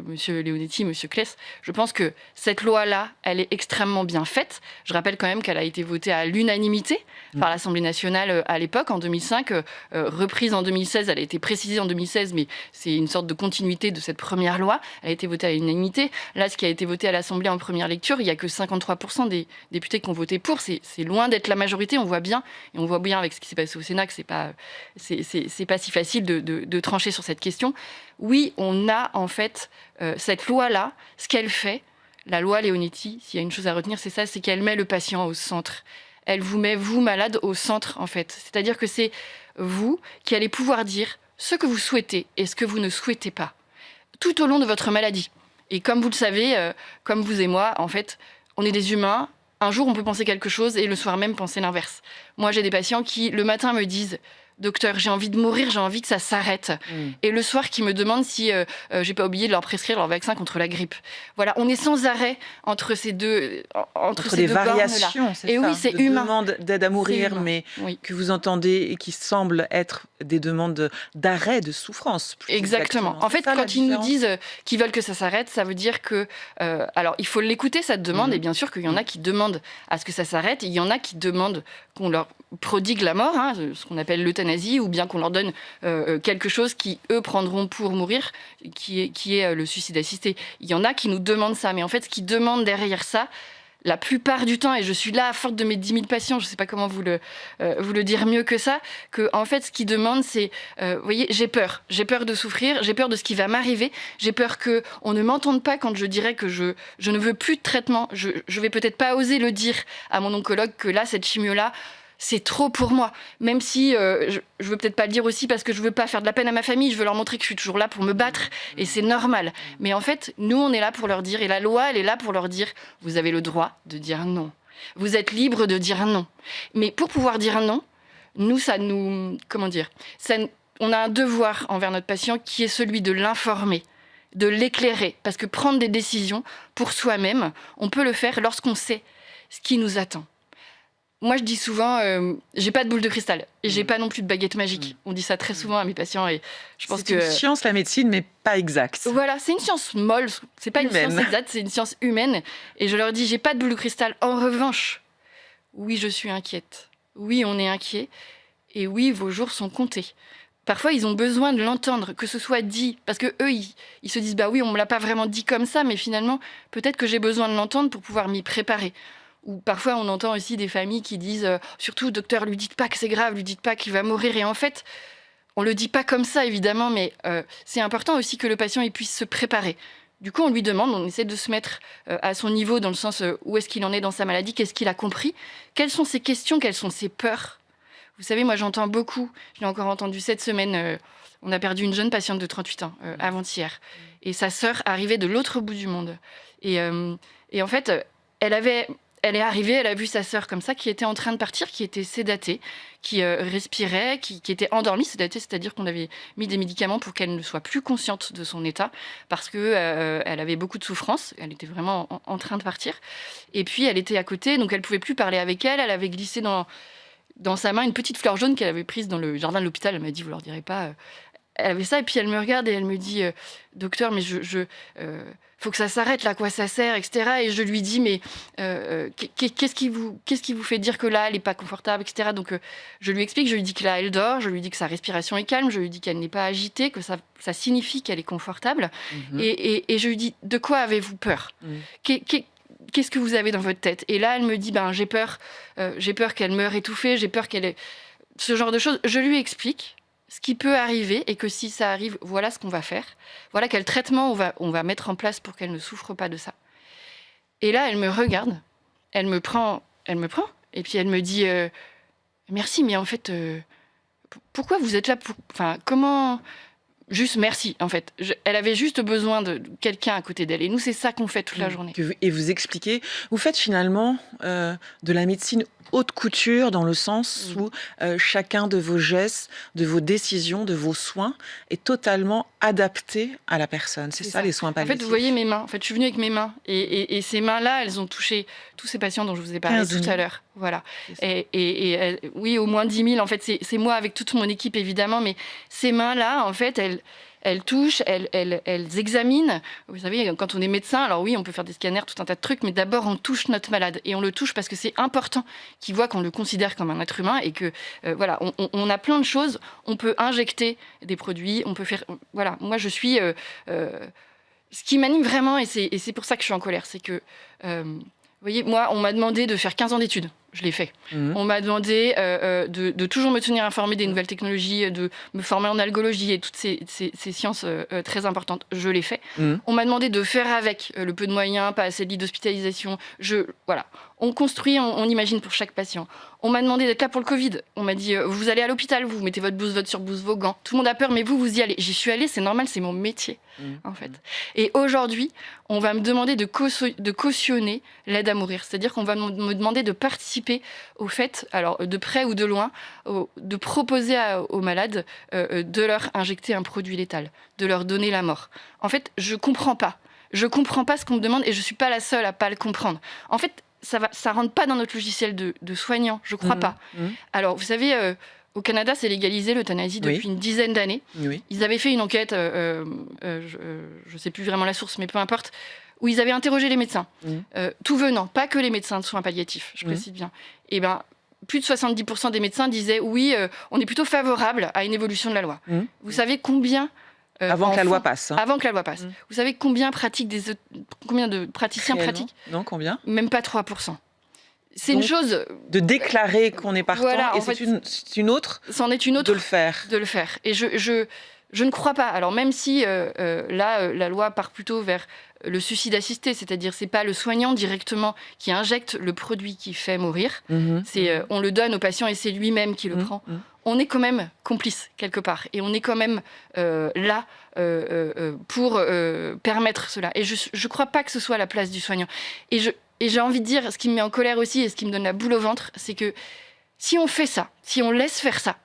Monsieur Leonetti, Monsieur Claes. Je pense que cette loi-là, elle est extrêmement bien faite. Je rappelle quand même qu'elle a été votée à l'unanimité par l'Assemblée nationale à l'époque, en 2005, reprise en 2016. Elle a été précisée en 2016, mais c'est une sorte de continuité de cette première loi. Elle a été votée à l'unanimité. Là, ce qui a été voté à l'Assemblée en première lecture, il n'y a que 53% des députés qui ont voté pour. C'est loin d'être la majorité, on voit bien. Et on voit bien avec ce qui s'est passé au Sénat que c'est pas si facile de trancher sur cette question. Oui, on a en fait cette loi-là, ce qu'elle fait, la loi Leonetti, s'il y a une chose à retenir, c'est ça, c'est qu'elle met le patient au centre. Elle vous met, vous, malade, au centre, en fait. C'est-à-dire que c'est vous qui allez pouvoir dire ce que vous souhaitez et ce que vous ne souhaitez pas, tout au long de votre maladie. Et comme vous le savez, comme vous et moi, en fait, on est des humains. Un jour, on peut penser quelque chose et le soir même penser l'inverse. Moi, j'ai des patients qui, le matin, me disent « Docteur, j'ai envie de mourir, j'ai envie que ça s'arrête. » Et le soir, qui me demandent si j'ai pas oublié de leur prescrire leur vaccin contre la grippe. Voilà, on est sans arrêt entre ces deux entre ces deux variations, c'est et ça, oui, c'est de humain. demandes d'aide à mourir, mais que vous entendez et qui semblent être des demandes d'arrêt de souffrance. Exactement. En fait, quand ils nous disent qu'ils veulent que ça s'arrête, ça veut dire que... alors, il faut l'écouter, cette demande, et bien sûr qu'il y en a qui demandent à ce que ça s'arrête, et il y en a qui demandent qu'on leur prodigue la mort, ce qu'on appelle l'euthanasie, ou bien qu'on leur donne quelque chose qui, eux, prendront pour mourir, qui est le suicide assisté. Il y en a qui nous demandent ça, mais en fait, ce qu'ils demandent derrière ça, la plupart du temps, et je suis là à force de mes 10 000 patients, je ne sais pas comment vous le dire mieux que ça, que en fait, ce qu'ils demandent, c'est, vous voyez, j'ai peur de souffrir, j'ai peur de ce qui va m'arriver, j'ai peur qu'on ne m'entende pas quand je dirais que je ne veux plus de traitement, je vais peut-être pas oser le dire à mon oncologue que là, cette chimio-là, c'est trop pour moi. Même si je veux peut-être pas le dire aussi parce que je veux pas faire de la peine à ma famille, je veux leur montrer que je suis toujours là pour me battre et c'est normal. Mais en fait, nous, on est là pour leur dire, et la loi, elle est là pour leur dire, vous avez le droit de dire non. Vous êtes libre de dire non. Mais pour pouvoir dire non, nous, on a un devoir envers notre patient qui est celui de l'informer, de l'éclairer. Parce que prendre des décisions pour soi-même, on peut le faire lorsqu'on sait ce qui nous attend. Moi, je dis souvent, j'ai pas de boule de cristal et j'ai pas non plus de baguette magique. On dit ça très souvent à mes patients et je pense que... C'est une science, la médecine, mais pas exacte. Voilà, c'est une science molle, c'est pas humaine. Une science exacte, c'est une science humaine. Et je leur dis, j'ai pas de boule de cristal. En revanche, oui, je suis inquiète. Oui, on est inquiet. Et oui, vos jours sont comptés. Parfois, ils ont besoin de l'entendre, que ce soit dit. Parce que eux, ils se disent, bah oui, on me l'a pas vraiment dit comme ça, mais finalement, peut-être que j'ai besoin de l'entendre pour pouvoir m'y préparer. Ou parfois, on entend aussi des familles qui disent surtout, docteur, lui dites pas que c'est grave, lui dites pas qu'il va mourir. Et en fait, on le dit pas comme ça, évidemment, mais c'est important aussi que le patient il puisse se préparer. Du coup, on lui demande, on essaie de se mettre à son niveau dans le sens où est-ce qu'il en est dans sa maladie, qu'est-ce qu'il a compris, quelles sont ses questions, quelles sont ses peurs. Vous savez, moi, j'entends beaucoup, je l'ai encore entendu cette semaine, on a perdu une jeune patiente de 38 ans avant-hier. Et sa sœur arrivait de l'autre bout du monde. Et en fait, elle est arrivée, elle a vu sa sœur comme ça, qui était en train de partir, qui était sédatée, qui respirait, qui était endormie. Sédatée, c'est-à-dire qu'on avait mis des médicaments pour qu'elle ne soit plus consciente de son état, parce qu'elle avait beaucoup de souffrance. Elle était vraiment en train de partir. Et puis, elle était à côté, donc elle ne pouvait plus parler avec elle. Elle avait glissé dans sa main une petite fleur jaune qu'elle avait prise dans le jardin de l'hôpital. Elle m'a dit, vous leur direz pas... Elle avait ça, et puis elle me regarde et elle me dit docteur, mais faut que ça s'arrête, là, quoi ça sert, etc. Et je lui dis, mais qu'est-ce qui vous fait dire que là, elle n'est pas confortable, etc. Donc je lui explique, je lui dis que là, elle dort, je lui dis que sa respiration est calme, je lui dis qu'elle n'est pas agitée, que ça signifie qu'elle est confortable. Et je lui dis, de quoi avez-vous peur Qu'est-ce que vous avez dans votre tête? Et là, elle me dit, j'ai peur qu'elle meure étouffée, j'ai peur qu'elle ait... Ce genre de choses. Je lui explique ce qui peut arriver et que si ça arrive, voilà ce qu'on va faire. Voilà quel traitement on va mettre en place pour qu'elle ne souffre pas de ça. Et là, elle me regarde, elle me prend, et puis elle me dit merci, mais en fait, pourquoi vous êtes là comment... Juste merci, en fait. Elle avait juste besoin de quelqu'un à côté d'elle. Et nous, c'est ça qu'on fait toute la journée. Et vous expliquez, vous faites finalement de la médecine haute couture dans le sens où chacun de vos gestes, de vos décisions, de vos soins est totalement adapté à la personne. C'est ça, les soins palliatifs. En fait, vous voyez mes mains. En fait, je suis venue avec mes mains. Et ces mains-là, elles ont touché tous ces patients dont je vous ai parlé tout à l'heure. Voilà. C'est ça. Oui, au moins 10 000, en fait, c'est moi avec toute mon équipe, évidemment, mais ces mains-là, en fait, elles touchent, elles examinent. Vous savez, quand on est médecin, alors oui, on peut faire des scanners, tout un tas de trucs, mais d'abord, on touche notre malade. Et on le touche parce que c'est important qu'il voit qu'on le considère comme un être humain et que, voilà, on a plein de choses. On peut injecter des produits, on peut faire... Voilà, moi, je suis... ce qui m'anime vraiment, et c'est pour ça que je suis en colère, c'est que... vous voyez, moi, on m'a demandé de faire 15 ans d'études. Je l'ai fait. On m'a demandé de toujours me tenir informée des nouvelles technologies, de me former en algologie et toutes ces sciences très importantes. Je l'ai fait. On m'a demandé de faire avec le peu de moyens, pas assez de lits d'hospitalisation. Voilà. On construit, on imagine pour chaque patient. On m'a demandé d'être là pour le Covid. On m'a dit, vous allez à l'hôpital, vous mettez votre blouse, votre surblouse, vos gants. Tout le monde a peur, mais vous y allez. J'y suis allée, c'est normal, c'est mon métier, en fait. Et aujourd'hui, on va me demander de cautionner l'aide à mourir. C'est-à-dire qu'on va me demander de participer au fait, alors de près ou de loin, de proposer aux malades de leur injecter un produit létal, de leur donner la mort. En fait, je comprends pas. Je comprends pas ce qu'on me demande et je suis pas la seule à pas le comprendre. En fait, ça rentre pas dans notre logiciel de soignant, je crois pas. Alors, vous savez, au Canada, c'est légalisé l'euthanasie depuis une dizaine d'années. Oui. Ils avaient fait une enquête, je sais plus vraiment la source, mais peu importe, où ils avaient interrogé les médecins, tout venant, pas que les médecins de soins palliatifs, je précise bien. Et ben, plus de 70% des médecins disaient oui, on est plutôt favorable à une évolution de la loi. Vous savez combien avant que la loi passe. Avant que la loi passe. Vous savez combien de praticiens pratiquent ? Non, combien ? Même pas 3%. C'est une chose... De déclarer qu'on est partant, voilà, et c'est une autre, c'en est une autre de le faire. De le faire. Et je ne crois pas. Alors même si là, la loi part plutôt vers le suicide assisté, c'est-à-dire c'est pas le soignant directement qui injecte le produit qui fait mourir, on le donne au patient et c'est lui-même qui le prend. On est quand même complice quelque part et on est quand même là pour permettre cela. Et je crois pas que ce soit la place du soignant. Et j'ai envie de dire, ce qui me met en colère aussi et ce qui me donne la boule au ventre, c'est que si on fait ça, si on laisse faire ça,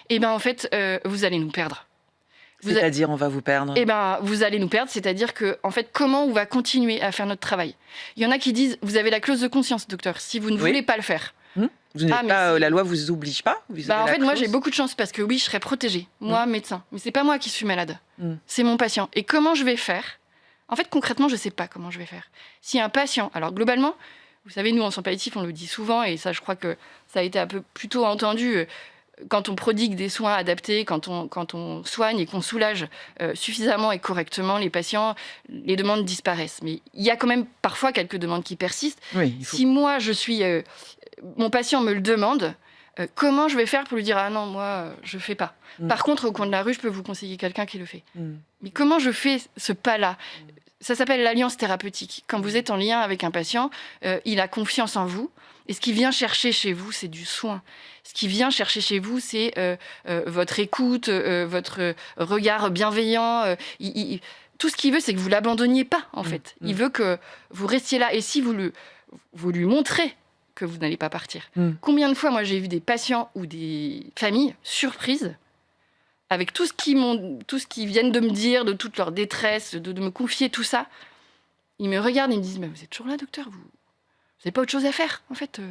eh ben en fait, vous allez nous perdre. C'est-à-dire, on va vous perdre. Eh ben, vous allez nous perdre. C'est-à-dire que, en fait, comment on va continuer à faire notre travail ? Il y en a qui disent, vous avez la clause de conscience, docteur. Si vous ne voulez pas le faire, vous n'êtes pas, la loi vous oblige pas. En fait, moi, j'ai beaucoup de chance parce que oui, je serais protégée, moi, médecin. Mais c'est pas moi qui suis malade. C'est mon patient. Et comment je vais faire ? En fait, concrètement, je sais pas comment je vais faire. Si un patient, alors globalement, vous savez, nous en soins palliatifs, on le dit souvent, et ça, je crois que ça a été un peu plutôt entendu. Quand on prodigue des soins adaptés, quand on soigne et qu'on soulage suffisamment et correctement les patients, les demandes disparaissent. Mais il y a quand même parfois quelques demandes qui persistent. Si moi, mon patient me le demande, comment je vais faire pour lui dire « Ah non, moi, je fais pas ». Par contre, au coin de la rue, je peux vous conseiller quelqu'un qui le fait. Mais comment je fais ce pas-là ? Ça s'appelle l'alliance thérapeutique. Quand vous êtes en lien avec un patient, il a confiance en vous. Et ce qu'il vient chercher chez vous, c'est du soin. Ce qu'il vient chercher chez vous, c'est votre écoute, votre regard bienveillant. Tout ce qu'il veut, c'est que vous ne l'abandonniez pas, en fait. Il veut que vous restiez là. Et si vous lui montrez que vous n'allez pas partir. Combien de fois, moi, j'ai vu des patients ou des familles surprises avec tout ce qu'ils viennent de me dire, de toute leur détresse, de me confier tout ça. Ils me regardent et ils me disent « Mais vous êtes toujours là, docteur, vous n'avez pas autre chose à faire, en fait ?»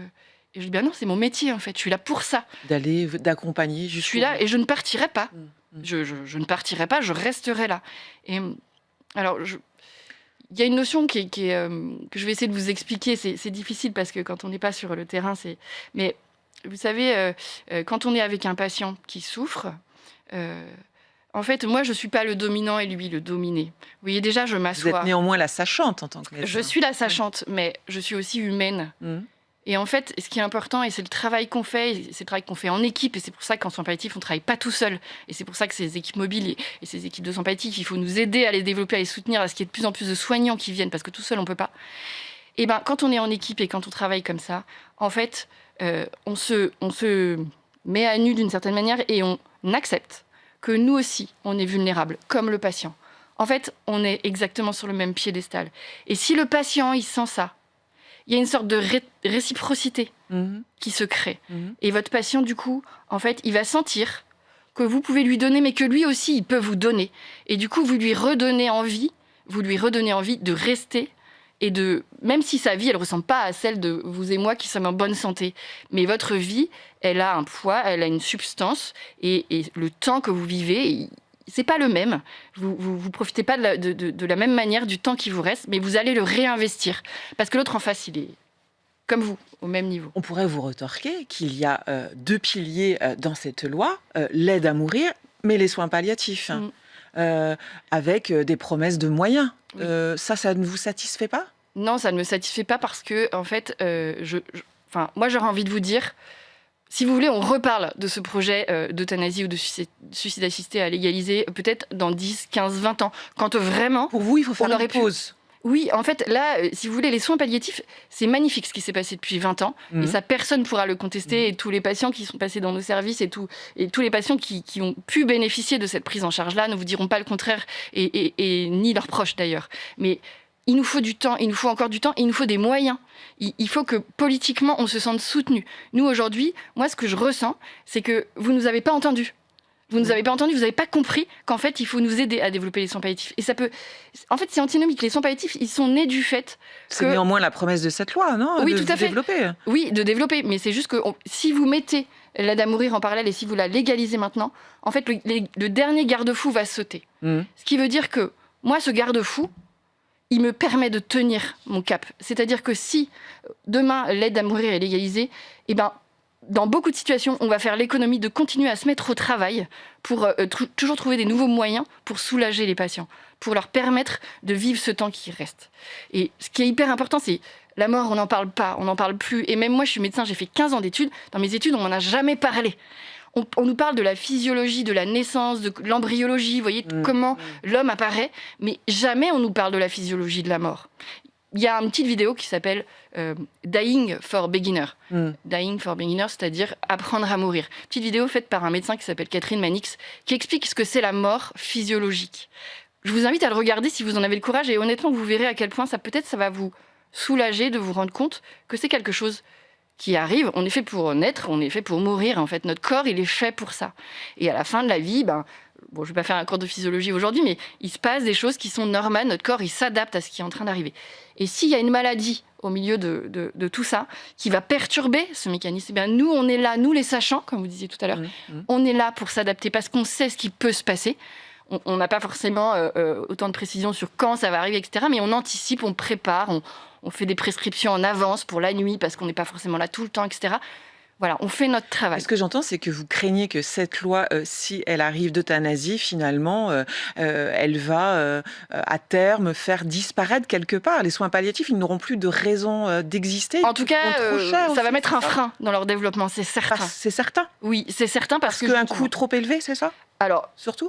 Et je dis « Ben non, c'est mon métier, en fait. Je suis là pour ça. » D'accompagner. Je suis là et je ne partirai pas. Je ne partirai pas, je resterai là. Et alors, il y a une notion que je vais essayer de vous expliquer. C'est difficile parce que quand on n'est pas sur le terrain, Mais vous savez, quand on est avec un patient qui souffre... en fait, moi, je ne suis pas le dominant et lui le dominé. Vous voyez, déjà, je m'assois. Vous êtes néanmoins la sachante en tant que médecin. Je suis la sachante, mais je suis aussi humaine. Et en fait, ce qui est important, et c'est le travail qu'on fait, c'est le travail qu'on fait en équipe, et c'est pour ça qu'en soins palliatifs, on ne travaille pas tout seul. Et c'est pour ça que ces équipes mobiles et ces équipes de soins palliatifs, il faut nous aider à les développer, à les soutenir, à ce qu'il y ait de plus en plus de soignants qui viennent, parce que tout seul, on ne peut pas. Et bien, quand on est en équipe et quand on travaille comme ça, en fait, on se met à nu d'une certaine manière et on accepte que nous aussi, on est vulnérables, comme le patient. En fait, on est exactement sur le même piédestal. Et si le patient, il sent ça, il y a une sorte de réciprocité qui se crée. Et votre patient, du coup, en fait, il va sentir que vous pouvez lui donner, mais que lui aussi, il peut vous donner. Et du coup, vous lui redonnez envie de rester et même si sa vie, elle ne ressemble pas à celle de vous et moi qui sommes en bonne santé, mais votre vie, elle a un poids, elle a une substance, et le temps que vous vivez, c'est pas le même. Vous profitez pas de la même manière du temps qui vous reste, mais vous allez le réinvestir. Parce que l'autre en face, il est comme vous, au même niveau. On pourrait vous retorquer qu'il y a 2 piliers dans cette loi, l'aide à mourir, mais les soins palliatifs, avec des promesses de moyens. Oui. Ça ne vous satisfait pas ? Non, ça ne me satisfait pas parce que, en fait, moi, j'aurais envie de vous dire, si vous voulez, on reparle de ce projet d'euthanasie ou de suicide assisté à légaliser peut-être dans 10, 15, 20 ans. Quand vraiment... Pour vous, il faut faire une pause. Oui, en fait, là, si vous voulez, les soins palliatifs, c'est magnifique ce qui s'est passé depuis 20 ans. Et ça, personne ne pourra le contester. Et tous les patients qui sont passés dans nos services et tous les patients qui ont pu bénéficier de cette prise en charge-là ne vous diront pas le contraire, et ni leurs proches d'ailleurs. Mais il nous faut du temps, il nous faut encore du temps, et il nous faut des moyens. Il faut que politiquement, on se sente soutenu. Nous, aujourd'hui, moi, ce que je ressens, c'est que vous ne nous avez pas entendus. Vous ne nous avez pas entendu, vous n'avez pas compris qu'en fait, il faut nous aider à développer les soins palliatifs. Et ça peut... En fait, c'est antinomique. Les soins palliatifs, ils sont nés du fait que... C'est néanmoins la promesse de cette loi, non ? Oui, tout à fait. Développer. Oui, de développer. Mais c'est juste que si vous mettez l'aide à mourir en parallèle et si vous la légalisez maintenant, en fait, le dernier garde-fou va sauter. Ce qui veut dire que moi, ce garde-fou, il me permet de tenir mon cap. C'est-à-dire que si demain, l'aide à mourir est légalisée, eh ben... Dans beaucoup de situations, on va faire l'économie de continuer à se mettre au travail pour toujours trouver des nouveaux moyens pour soulager les patients, pour leur permettre de vivre ce temps qui reste. Et ce qui est hyper important, c'est la mort, on n'en parle pas, on n'en parle plus. Et même moi, je suis médecin, j'ai fait 15 ans d'études. Dans mes études, on m'en a jamais parlé. On nous parle de la physiologie, de la naissance, de l'embryologie, vous voyez, comment l'homme apparaît, mais jamais on nous parle de la physiologie de la mort. Il y a une petite vidéo qui s'appelle Dying for Beginner. Dying for Beginner, c'est-à-dire apprendre à mourir. Petite vidéo faite par un médecin qui s'appelle Catherine Manix, qui explique ce que c'est la mort physiologique. Je vous invite à le regarder si vous en avez le courage, et honnêtement, vous verrez à quel point ça va vous soulager de vous rendre compte que c'est quelque chose qui arrive. On est fait pour naître, on est fait pour mourir. En fait, notre corps, il est fait pour ça. Et à la fin de la vie, je ne vais pas faire un cours de physiologie aujourd'hui, mais il se passe des choses qui sont normales. Notre corps, il s'adapte à ce qui est en train d'arriver. Et s'il y a une maladie au milieu de tout ça, qui va perturber ce mécanisme, eh bien, nous, on est là, nous les sachants, comme vous disiez tout à l'heure, on est là pour s'adapter parce qu'on sait ce qui peut se passer. On n'a pas forcément autant de précision sur quand ça va arriver, etc. Mais on anticipe, on prépare, on fait des prescriptions en avance pour la nuit parce qu'on n'est pas forcément là tout le temps, etc. Voilà, on fait notre travail. Ce que j'entends, c'est que vous craignez que cette loi, si elle arrive d'euthanasie, finalement, elle va à terme faire disparaître quelque part. Les soins palliatifs, ils n'auront plus de raison d'exister. En tout cas, ça va mettre un frein dans leur développement, c'est certain. C'est certain ? Oui, c'est certain parce que... Parce qu'un coût trop élevé, c'est ça ? Alors, surtout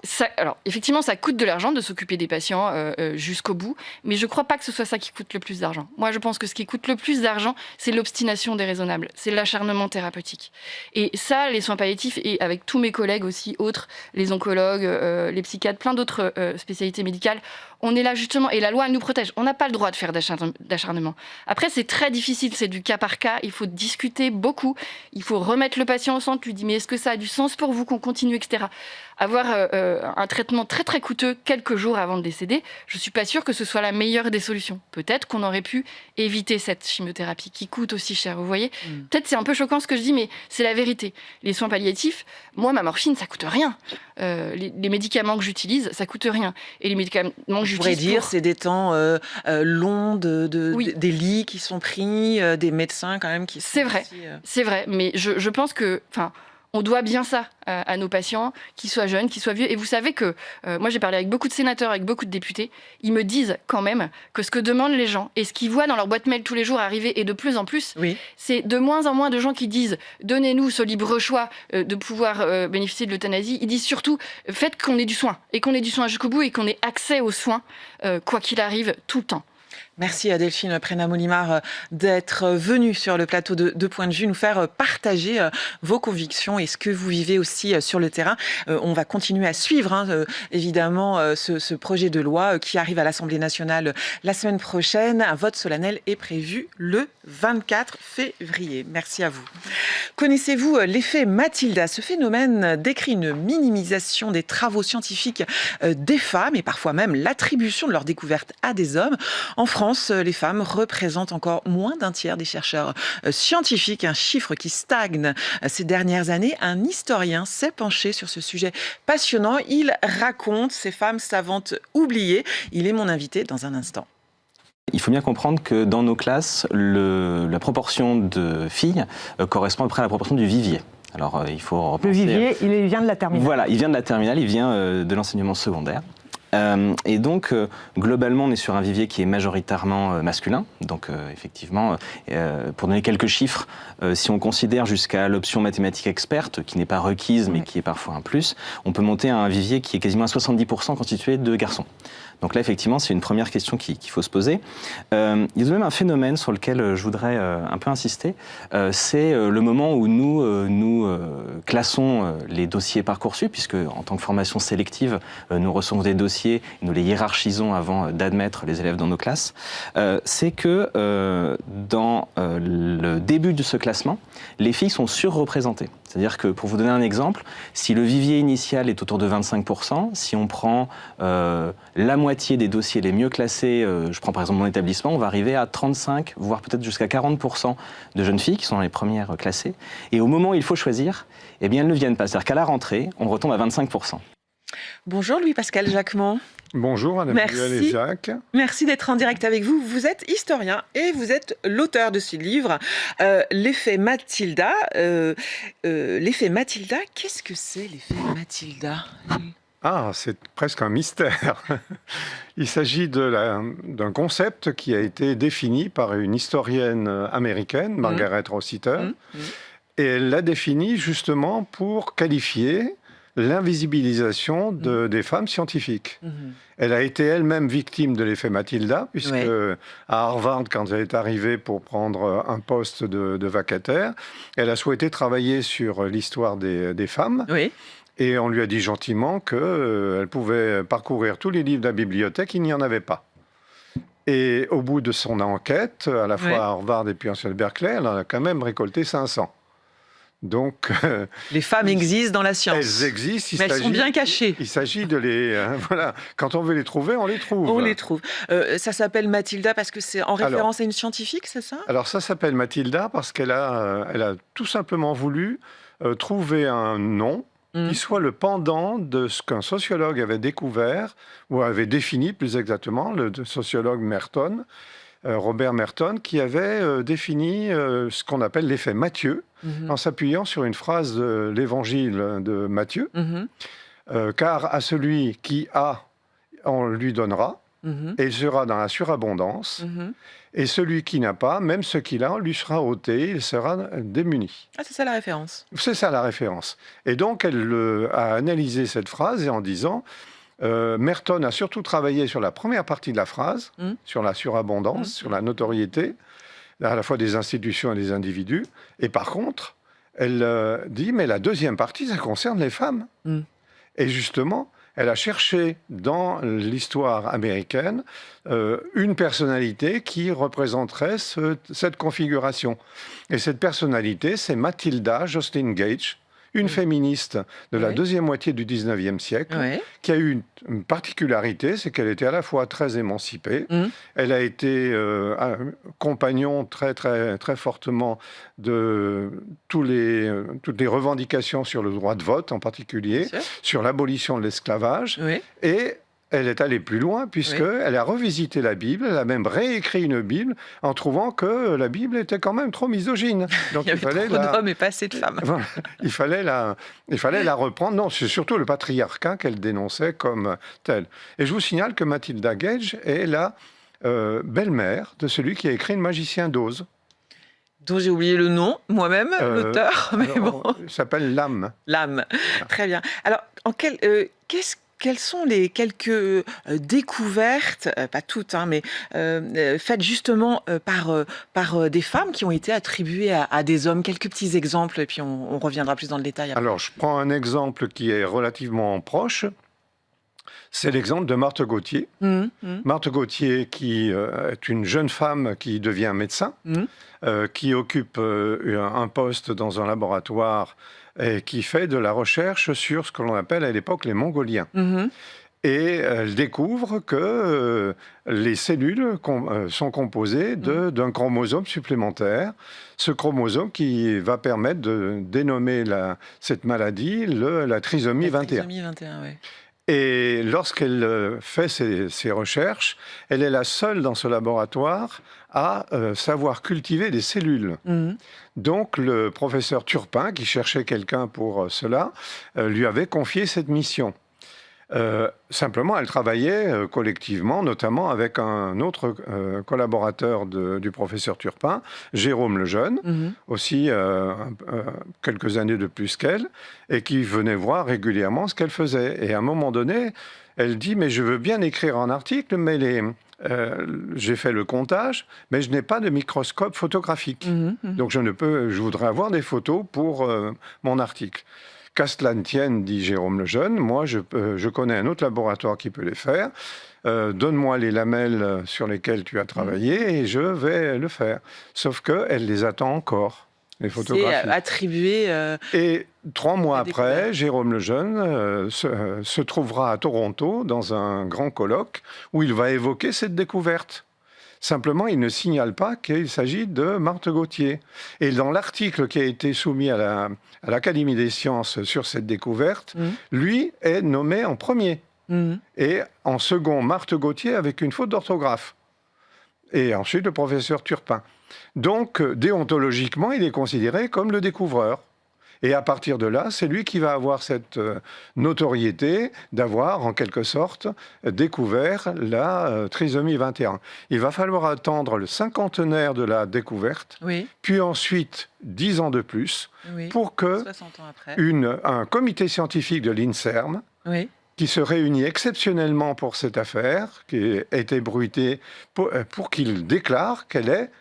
effectivement, ça coûte de l'argent de s'occuper des patients jusqu'au bout, mais je ne crois pas que ce soit ça qui coûte le plus d'argent. Moi, je pense que ce qui coûte le plus d'argent, c'est l'obstination déraisonnable, c'est l'acharnement thérapeutique. Et ça, les soins palliatifs, et avec tous mes collègues aussi, autres, les oncologues, les psychiatres, plein d'autres spécialités médicales, on est là justement, et la loi, elle nous protège. On n'a pas le droit de faire d'acharnement. Après, c'est très difficile, c'est du cas par cas, il faut discuter beaucoup, il faut remettre le patient au centre, lui dire, mais est-ce que ça a du sens pour vous qu'on continue, etc. Avoir un traitement très très coûteux quelques jours avant de décéder, je ne suis pas sûre que ce soit la meilleure des solutions. Peut-être qu'on aurait pu éviter cette chimiothérapie qui coûte aussi cher, vous voyez. Peut-être c'est un peu choquant ce que je dis, mais c'est la vérité. Les soins palliatifs, moi, ma morphine, ça coûte rien. Les médicaments que j'utilise, ça coûte rien. Et les médicaments que j'utilise... On pourrait dire c'est des temps longs, des lits qui sont pris, des médecins quand même qui sont... C'est vrai, mais je pense que... On doit bien ça à nos patients, qu'ils soient jeunes, qu'ils soient vieux. Et vous savez que, moi j'ai parlé avec beaucoup de sénateurs, avec beaucoup de députés, ils me disent quand même que ce que demandent les gens et ce qu'ils voient dans leur boîte mail tous les jours arriver, et de plus en plus, c'est de moins en moins de gens qui disent « donnez-nous ce libre choix de pouvoir bénéficier de l'euthanasie ». Ils disent surtout « faites qu'on ait du soin, et qu'on ait du soin jusqu'au bout, et qu'on ait accès aux soins, quoi qu'il arrive, tout le temps ». Merci à Delphine Prénat-Molimar d'être venue sur le plateau de Point de Vue, nous faire partager vos convictions et ce que vous vivez aussi sur le terrain. On va continuer à suivre évidemment ce projet de loi qui arrive à l'Assemblée nationale la semaine prochaine. Un vote solennel est prévu le 24 février. Merci à vous. Connaissez-vous l'effet Mathilda ? Ce phénomène décrit une minimisation des travaux scientifiques des femmes et parfois même l'attribution de leurs découvertes à des hommes. En France, France, les femmes représentent encore moins d'un tiers des chercheurs scientifiques, un chiffre qui stagne ces dernières années. Un historien s'est penché sur ce sujet passionnant. Il raconte ces femmes savantes oubliées. Il est mon invité dans un instant. Il faut bien comprendre que dans nos classes, la proportion de filles correspond à peu près à la proportion du vivier. Alors il faut repenser... Le vivier, il vient de la terminale. Voilà, il vient de la terminale, il vient de l'enseignement secondaire. Et donc, globalement, on est sur un vivier qui est majoritairement masculin. Donc, effectivement, pour donner quelques chiffres, si on considère jusqu'à l'option mathématique experte, qui n'est pas requise, mais qui est parfois un plus, on peut monter à un vivier qui est quasiment à 70% constitué de garçons. Donc là, effectivement, c'est une première question qu'il faut se poser. Il y a tout de même un phénomène sur lequel je voudrais un peu insister. C'est le moment où nous classons les dossiers Parcoursup, puisque en tant que formation sélective, nous recevons des dossiers, nous les hiérarchisons avant d'admettre les élèves dans nos classes. C'est que dans le début de ce classement, les filles sont surreprésentées. C'est-à-dire que, pour vous donner un exemple, si le vivier initial est autour de 25%, si on prend la moitié des dossiers les mieux classés, je prends par exemple mon établissement, on va arriver à 35, voire peut-être jusqu'à 40% de jeunes filles qui sont dans les premières classées. Et au moment où il faut choisir, eh bien, elles ne viennent pas. C'est-à-dire qu'à la rentrée, on retombe à 25%. Bonjour Louis-Pascal Jacquemont. Bonjour Anne-Emmanuel et Jacques. Merci d'être en direct avec vous. Vous êtes historien et vous êtes l'auteur de ce livre, L'effet Mathilda. L'effet Mathilda, qu'est-ce que c'est l'effet Mathilda ? Ah, c'est presque un mystère. Il s'agit d'un concept qui a été défini par une historienne américaine, Margaret Rossiter, et elle l'a défini justement pour qualifier l'invisibilisation des femmes scientifiques. Elle a été elle-même victime de l'effet Mathilda, puisque à Harvard, quand elle est arrivée pour prendre un poste de vacataire, elle a souhaité travailler sur l'histoire des femmes. Oui. Et on lui a dit gentiment qu'elle pouvait parcourir tous les livres de la bibliothèque, il n'y en avait pas. Et au bout de son enquête, à la fois à Harvard et puis ensuite à Berkeley, elle en a quand même récolté 500. Donc, les femmes existent dans la science. Elles existent. Mais elles sont bien cachées. Il s'agit de les... voilà. Quand on veut les trouver, on les trouve. On les trouve. Ça s'appelle Mathilda parce que c'est en référence à une scientifique, c'est ça ? Alors ça s'appelle Mathilda parce qu'elle a tout simplement voulu trouver un nom qui soit le pendant de ce qu'un sociologue avait découvert, ou avait défini plus exactement, le sociologue Merton, Robert Merton, qui avait défini ce qu'on appelle l'effet Matthieu, en s'appuyant sur une phrase de l'évangile de Matthieu, car à celui qui a, on lui donnera, et il sera dans la surabondance, et celui qui n'a pas, même ce qu'il a, lui sera ôté, il sera démuni. Ah, c'est ça la référence. C'est ça la référence. Et donc elle a analysé cette phrase et en disant... Merton a surtout travaillé sur la première partie de la phrase, sur la surabondance, sur la notoriété, à la fois des institutions et des individus. Et par contre, elle dit, mais la deuxième partie, ça concerne les femmes. Et justement, elle a cherché dans l'histoire américaine une personnalité qui représenterait cette configuration. Et cette personnalité, c'est Mathilda Jocelyn Gage, une féministe de la deuxième moitié du 19e siècle, qui a eu une particularité, c'est qu'elle était à la fois très émancipée, elle a été compagnon très, très, très fortement de toutes les revendications sur le droit de vote en particulier, sur l'abolition de l'esclavage, et elle est allée plus loin puisqu'elle a revisité la Bible, elle a même réécrit une Bible en trouvant que la Bible était quand même trop misogyne. Donc il y avait trop d'hommes et pas assez de femmes. Voilà, il fallait la reprendre. Non, c'est surtout le patriarcat qu'elle dénonçait comme tel. Et je vous signale que Mathilda Gage est la belle-mère de celui qui a écrit Le Magicien d'Oz. Dont j'ai oublié le nom, moi-même, l'auteur. Mais bon. Il s'appelle L'âme. L'âme, très bien. Alors, quelles sont les quelques découvertes, pas toutes, mais faites justement par des femmes qui ont été attribuées à des hommes? Quelques petits exemples, et puis on reviendra plus dans le détail après. Alors, je prends un exemple qui est relativement proche. C'est l'exemple de Marthe Gauthier. Marthe Gauthier, qui est une jeune femme qui devient médecin, qui occupe un poste dans un laboratoire et qui fait de la recherche sur ce que l'on appelle à l'époque les Mongoliens. Et elle découvre que les cellules sont composées d'un chromosome supplémentaire. Ce chromosome qui va permettre de dénommer cette maladie la trisomie 21. Trisomie 21, oui. Et lorsqu'elle fait ses recherches, elle est la seule dans ce laboratoire à savoir cultiver des cellules. Donc le professeur Turpin, qui cherchait quelqu'un pour cela, lui avait confié cette mission. Simplement, elle travaillait collectivement, notamment avec un autre collaborateur du professeur Turpin, Jérôme Lejeune, aussi quelques années de plus qu'elle, et qui venait voir régulièrement ce qu'elle faisait. Et à un moment donné, elle dit « mais je veux bien écrire un article, mais j'ai fait le comptage, mais je n'ai pas de microscope photographique. Donc je voudrais avoir des photos pour mon article. » Qu'à cela ne tienne, dit Jérôme Lejeune, moi je connais un autre laboratoire qui peut les faire. Donne-moi les lamelles sur lesquelles tu as travaillé et je vais le faire. Sauf qu'elle les attend encore, les photographies. C'est attribué... Et 3 mois après, Jérôme Lejeune se trouvera à Toronto dans un grand colloque où il va évoquer cette découverte. Simplement, il ne signale pas qu'il s'agit de Marthe Gauthier. Et dans l'article qui a été soumis à l'Académie des sciences sur cette découverte, lui est nommé en premier. Et en second, Marthe Gauthier avec une faute d'orthographe. Et ensuite, le professeur Turpin. Donc, déontologiquement, il est considéré comme le découvreur. Et à partir de là, c'est lui qui va avoir cette notoriété d'avoir, en quelque sorte, découvert la trisomie 21. Il va falloir attendre le 50e de la découverte, puis ensuite 10 ans de plus, pour que 60 ans après. un comité scientifique de l'INSERM, qui se réunit exceptionnellement pour cette affaire, qui a été bruitée, pour qu'il déclare qu'elle est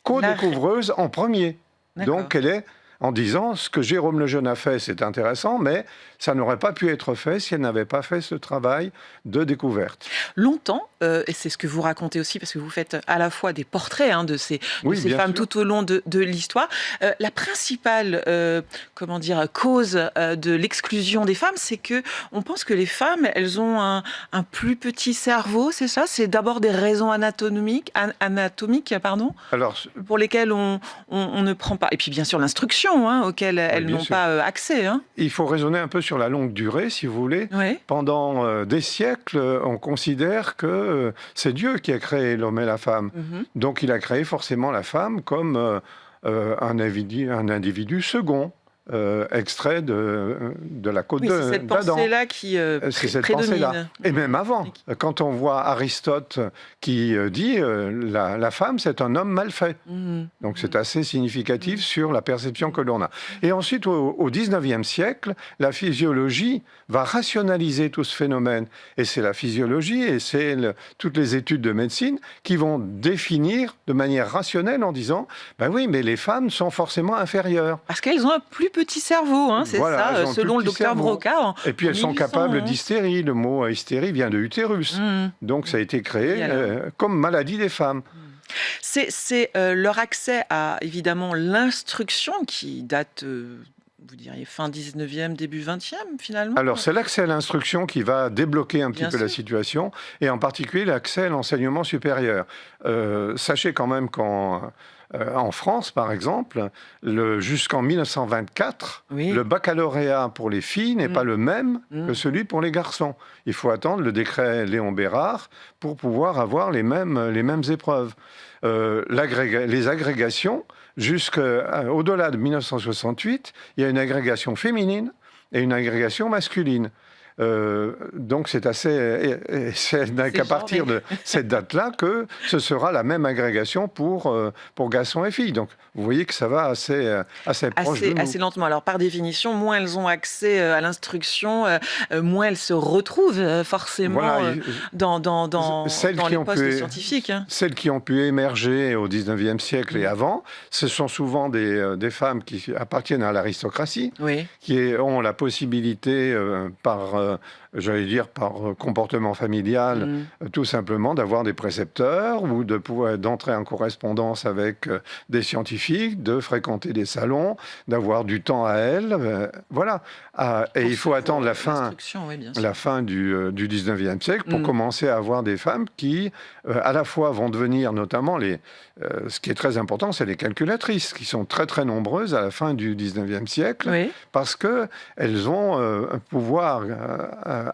co-découvreuse en premier. Donc elle est... en disant ce que Jérôme Lejeune a fait, c'est intéressant, mais ça n'aurait pas pu être fait si elle n'avait pas fait ce travail de découverte. Longtemps, et c'est ce que vous racontez aussi, parce que vous faites à la fois des portraits de ces femmes tout au long de l'histoire. La principale cause de l'exclusion des femmes, c'est que on pense que les femmes, elles ont un plus petit cerveau, c'est ça? C'est d'abord des raisons anatomiques, Alors, pour lesquelles on ne prend pas. Et puis bien sûr l'instruction, auxquelles elles n'ont pas accès. Il faut raisonner un peu sur la longue durée, si vous voulez. Pendant des siècles, on considère que c'est Dieu qui a créé l'homme et la femme. Donc il a créé forcément la femme comme un individu second. Extrait de la côte d'Adam. C'est cette pensée-là qui prédomine. Et même avant, quand on voit Aristote qui dit la femme, c'est un homme mal fait. Donc c'est assez significatif sur la perception que l'on a. Et ensuite, au 19e siècle, la physiologie va rationaliser tout ce phénomène. Et c'est la physiologie et c'est toutes les études de médecine qui vont définir de manière rationnelle en disant ben oui, mais les femmes sont forcément inférieures. Parce qu'elles ont un plus petit cerveau, c'est ça, selon le docteur Broca. Et puis elles sont capables d'hystérie. Le mot hystérie vient de utérus. Donc ça a été créé comme maladie des femmes. C'est leur accès à, évidemment, l'instruction qui date... vous diriez fin 19e, début 20e, finalement? Alors, c'est l'accès à l'instruction qui va débloquer un petit peu la situation, et en particulier l'accès à l'enseignement supérieur. Sachez quand même qu'en France, par exemple, jusqu'en 1924, le baccalauréat pour les filles n'est pas le même que celui pour les garçons. Il faut attendre le décret Léon Bérard pour pouvoir avoir les mêmes épreuves. Les agrégations, jusqu'au-delà de 1968, il y a une agrégation féminine et une agrégation masculine. Donc c'est qu'à partir de cette date-là que ce sera la même agrégation pour garçons et filles. Donc vous voyez que ça va assez proche de nous. Assez lentement. Alors par définition, moins elles ont accès à l'instruction, moins elles se retrouvent forcément dans les postes scientifiques. Celles qui ont pu émerger au 19e siècle et avant, ce sont souvent des femmes qui appartiennent à l'aristocratie, qui ont la possibilité par j'allais dire par comportement familial, tout simplement d'avoir des précepteurs ou d'entrer en correspondance avec des scientifiques, de fréquenter des salons, d'avoir du temps à elle. Voilà. Et il faut attendre la fin du 19e siècle pour commencer à avoir des femmes qui, à la fois, vont devenir notamment ce qui est très important, c'est les calculatrices, qui sont très très nombreuses à la fin du 19e siècle, parce qu'elles ont pouvoir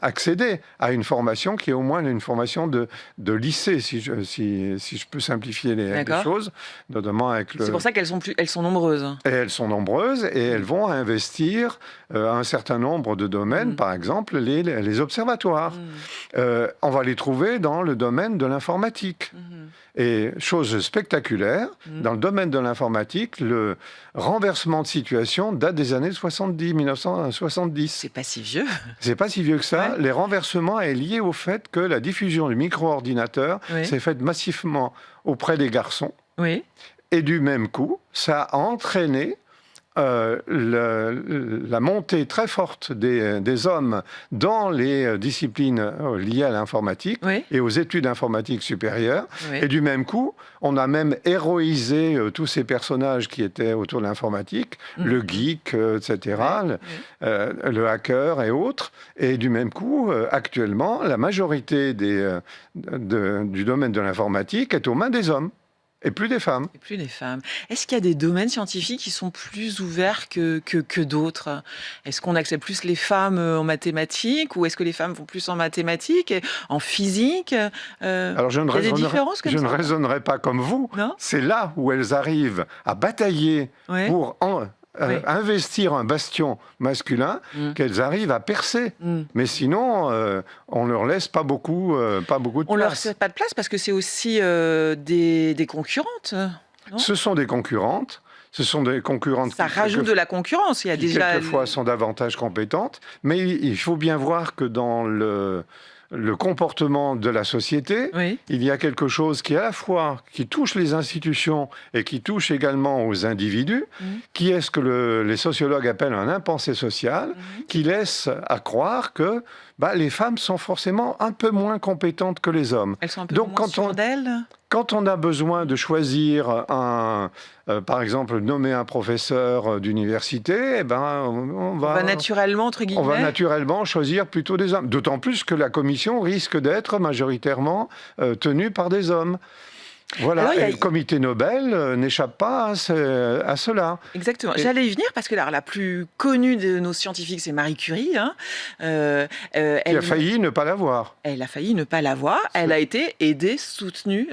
accéder à une formation qui est au moins une formation de lycée, si je peux simplifier les choses, notamment avec C'est pour ça qu'elles sont nombreuses. Et elles sont nombreuses et elles vont investir un certain nombre de domaines, par exemple les observatoires. On va les trouver dans le domaine de l'informatique. Et chose spectaculaire, dans le domaine de l'informatique, le renversement de situation date des années 1970. C'est pas si vieux. C'est pas si vieux que ça. Les renversements est lié au fait que la diffusion du micro-ordinateur s'est faite massivement auprès des garçons. Et du même coup, ça a entraîné la montée très forte des hommes dans les disciplines liées à l'informatique et aux études informatiques supérieures. Et du même coup, on a même héroïsé tous ces personnages qui étaient autour de l'informatique, le geek, etc., le hacker et autres. Et du même coup, actuellement, la majorité du domaine de l'informatique est aux mains des hommes. Et plus des femmes. Est-ce qu'il y a des domaines scientifiques qui sont plus ouverts que d'autres ? Est-ce qu'on accepte plus les femmes en mathématiques ou est-ce que les femmes vont plus en mathématiques, en physique ? Alors je ne raisonnerai pas comme vous. C'est là où elles arrivent à batailler pour investir un bastion masculin qu'elles arrivent à percer. Mais sinon, on ne leur laisse pas beaucoup de place. On ne leur laisse pas de place parce que c'est aussi des concurrentes, non ? Ce sont des concurrentes. Ça rajoute de la concurrence. Il y a déjà quelquefois sont davantage compétentes. Mais il faut bien voir que dans le comportement de la société, il y a quelque chose qui, à la fois, qui touche les institutions et qui touche également aux individus, qui est ce que les sociologues appellent un impensé social, qui laisse à croire que les femmes sont forcément un peu moins compétentes que les hommes. Elles sont un peu moins sûres d'elles ? Quand on a besoin de choisir par exemple, nommer un professeur d'université, on va naturellement, entre guillemets. On va naturellement choisir plutôt des hommes. D'autant plus que la commission risque d'être majoritairement tenue par des hommes. Voilà, et le comité Nobel n'échappe pas à cela. Exactement. J'allais y venir parce que la plus connue de nos scientifiques, c'est Marie Curie. Qui a failli ne pas l'avoir. Elle a failli ne pas l'avoir. Elle a été aidée, soutenue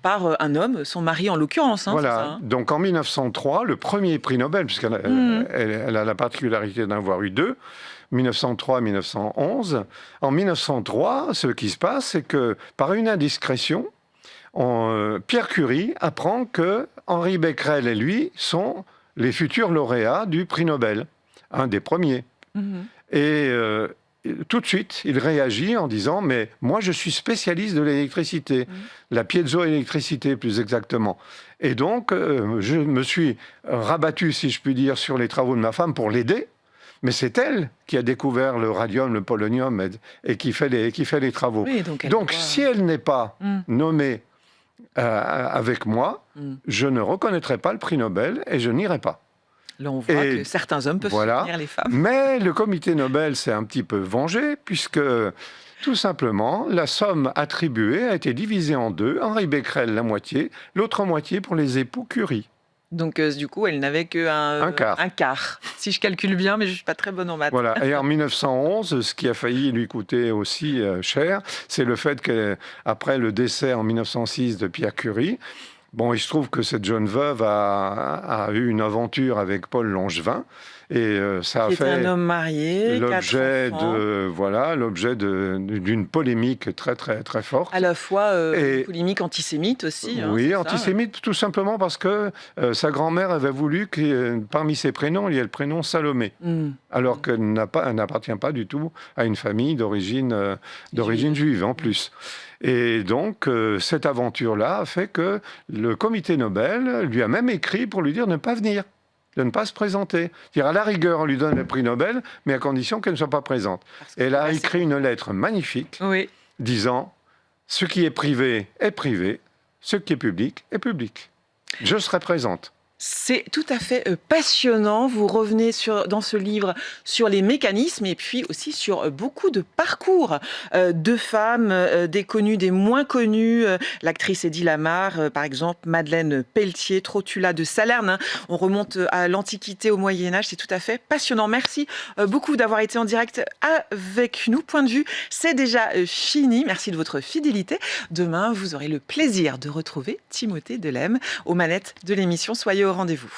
par un homme, son mari en l'occurrence. Voilà. Donc en 1903, le premier prix Nobel, puisqu'elle elle a la particularité d'en avoir eu deux, 1903-1911. En 1903, ce qui se passe, c'est que par une indiscrétion, Pierre Curie apprend que Henri Becquerel et lui sont les futurs lauréats du prix Nobel, un des premiers. Et tout de suite, il réagit en disant « Mais moi, je suis spécialiste de l'électricité, la piézoélectricité plus exactement. » Et donc, je me suis rabattu, si je puis dire, sur les travaux de ma femme pour l'aider. Mais c'est elle qui a découvert le radium, le polonium et qui fait les travaux. Oui, donc si elle n'est pas nommée avec moi, je ne reconnaîtrai pas le prix Nobel et je n'irai pas. Là, on voit que certains hommes peuvent soutenir les femmes. Mais le comité Nobel s'est un petit peu vengé puisque, tout simplement, la somme attribuée a été divisée en deux. Henri Becquerel, la moitié, l'autre moitié pour les époux Curie. Donc, du coup, elle n'avait qu'un quart, si je calcule bien, mais je ne suis pas très bonne en maths. Voilà. Et en 1911, ce qui a failli lui coûter aussi cher, c'est le fait qu'après le décès en 1906 de Pierre Curie, il se trouve que cette jeune veuve a eu une aventure avec Paul Langevin. Et ça a fait un homme marié, l'objet d'une polémique très très très forte. À la fois une polémique antisémite aussi. Oui, antisémite tout simplement parce que sa grand-mère avait voulu que parmi ses prénoms il y ait le prénom Salomé, alors qu'elle n'appartient pas du tout à une famille d'origine juive en plus. Et donc, cette aventure-là a fait que le comité Nobel lui a même écrit pour lui dire de ne pas venir. de ne pas se présenter. C'est-à-dire, à la rigueur, on lui donne le prix Nobel, mais à condition qu'elle ne soit pas présente. Et elle a écrit une lettre magnifique disant « Ce qui est privé, ce qui est public, est public. Je serai présente. » C'est tout à fait passionnant. Vous revenez dans ce livre sur les mécanismes et puis aussi sur beaucoup de parcours de femmes, des connues, des moins connues. L'actrice Eddie Lamar, par exemple, Madeleine Pelletier, Trotula de Salerne. On remonte à l'Antiquité, au Moyen-Âge. C'est tout à fait passionnant. Merci beaucoup d'avoir été en direct avec nous. Point de vue, c'est déjà fini. Merci de votre fidélité. Demain, vous aurez le plaisir de retrouver Timothée Delem aux manettes de l'émission. Soyez au rendez-vous.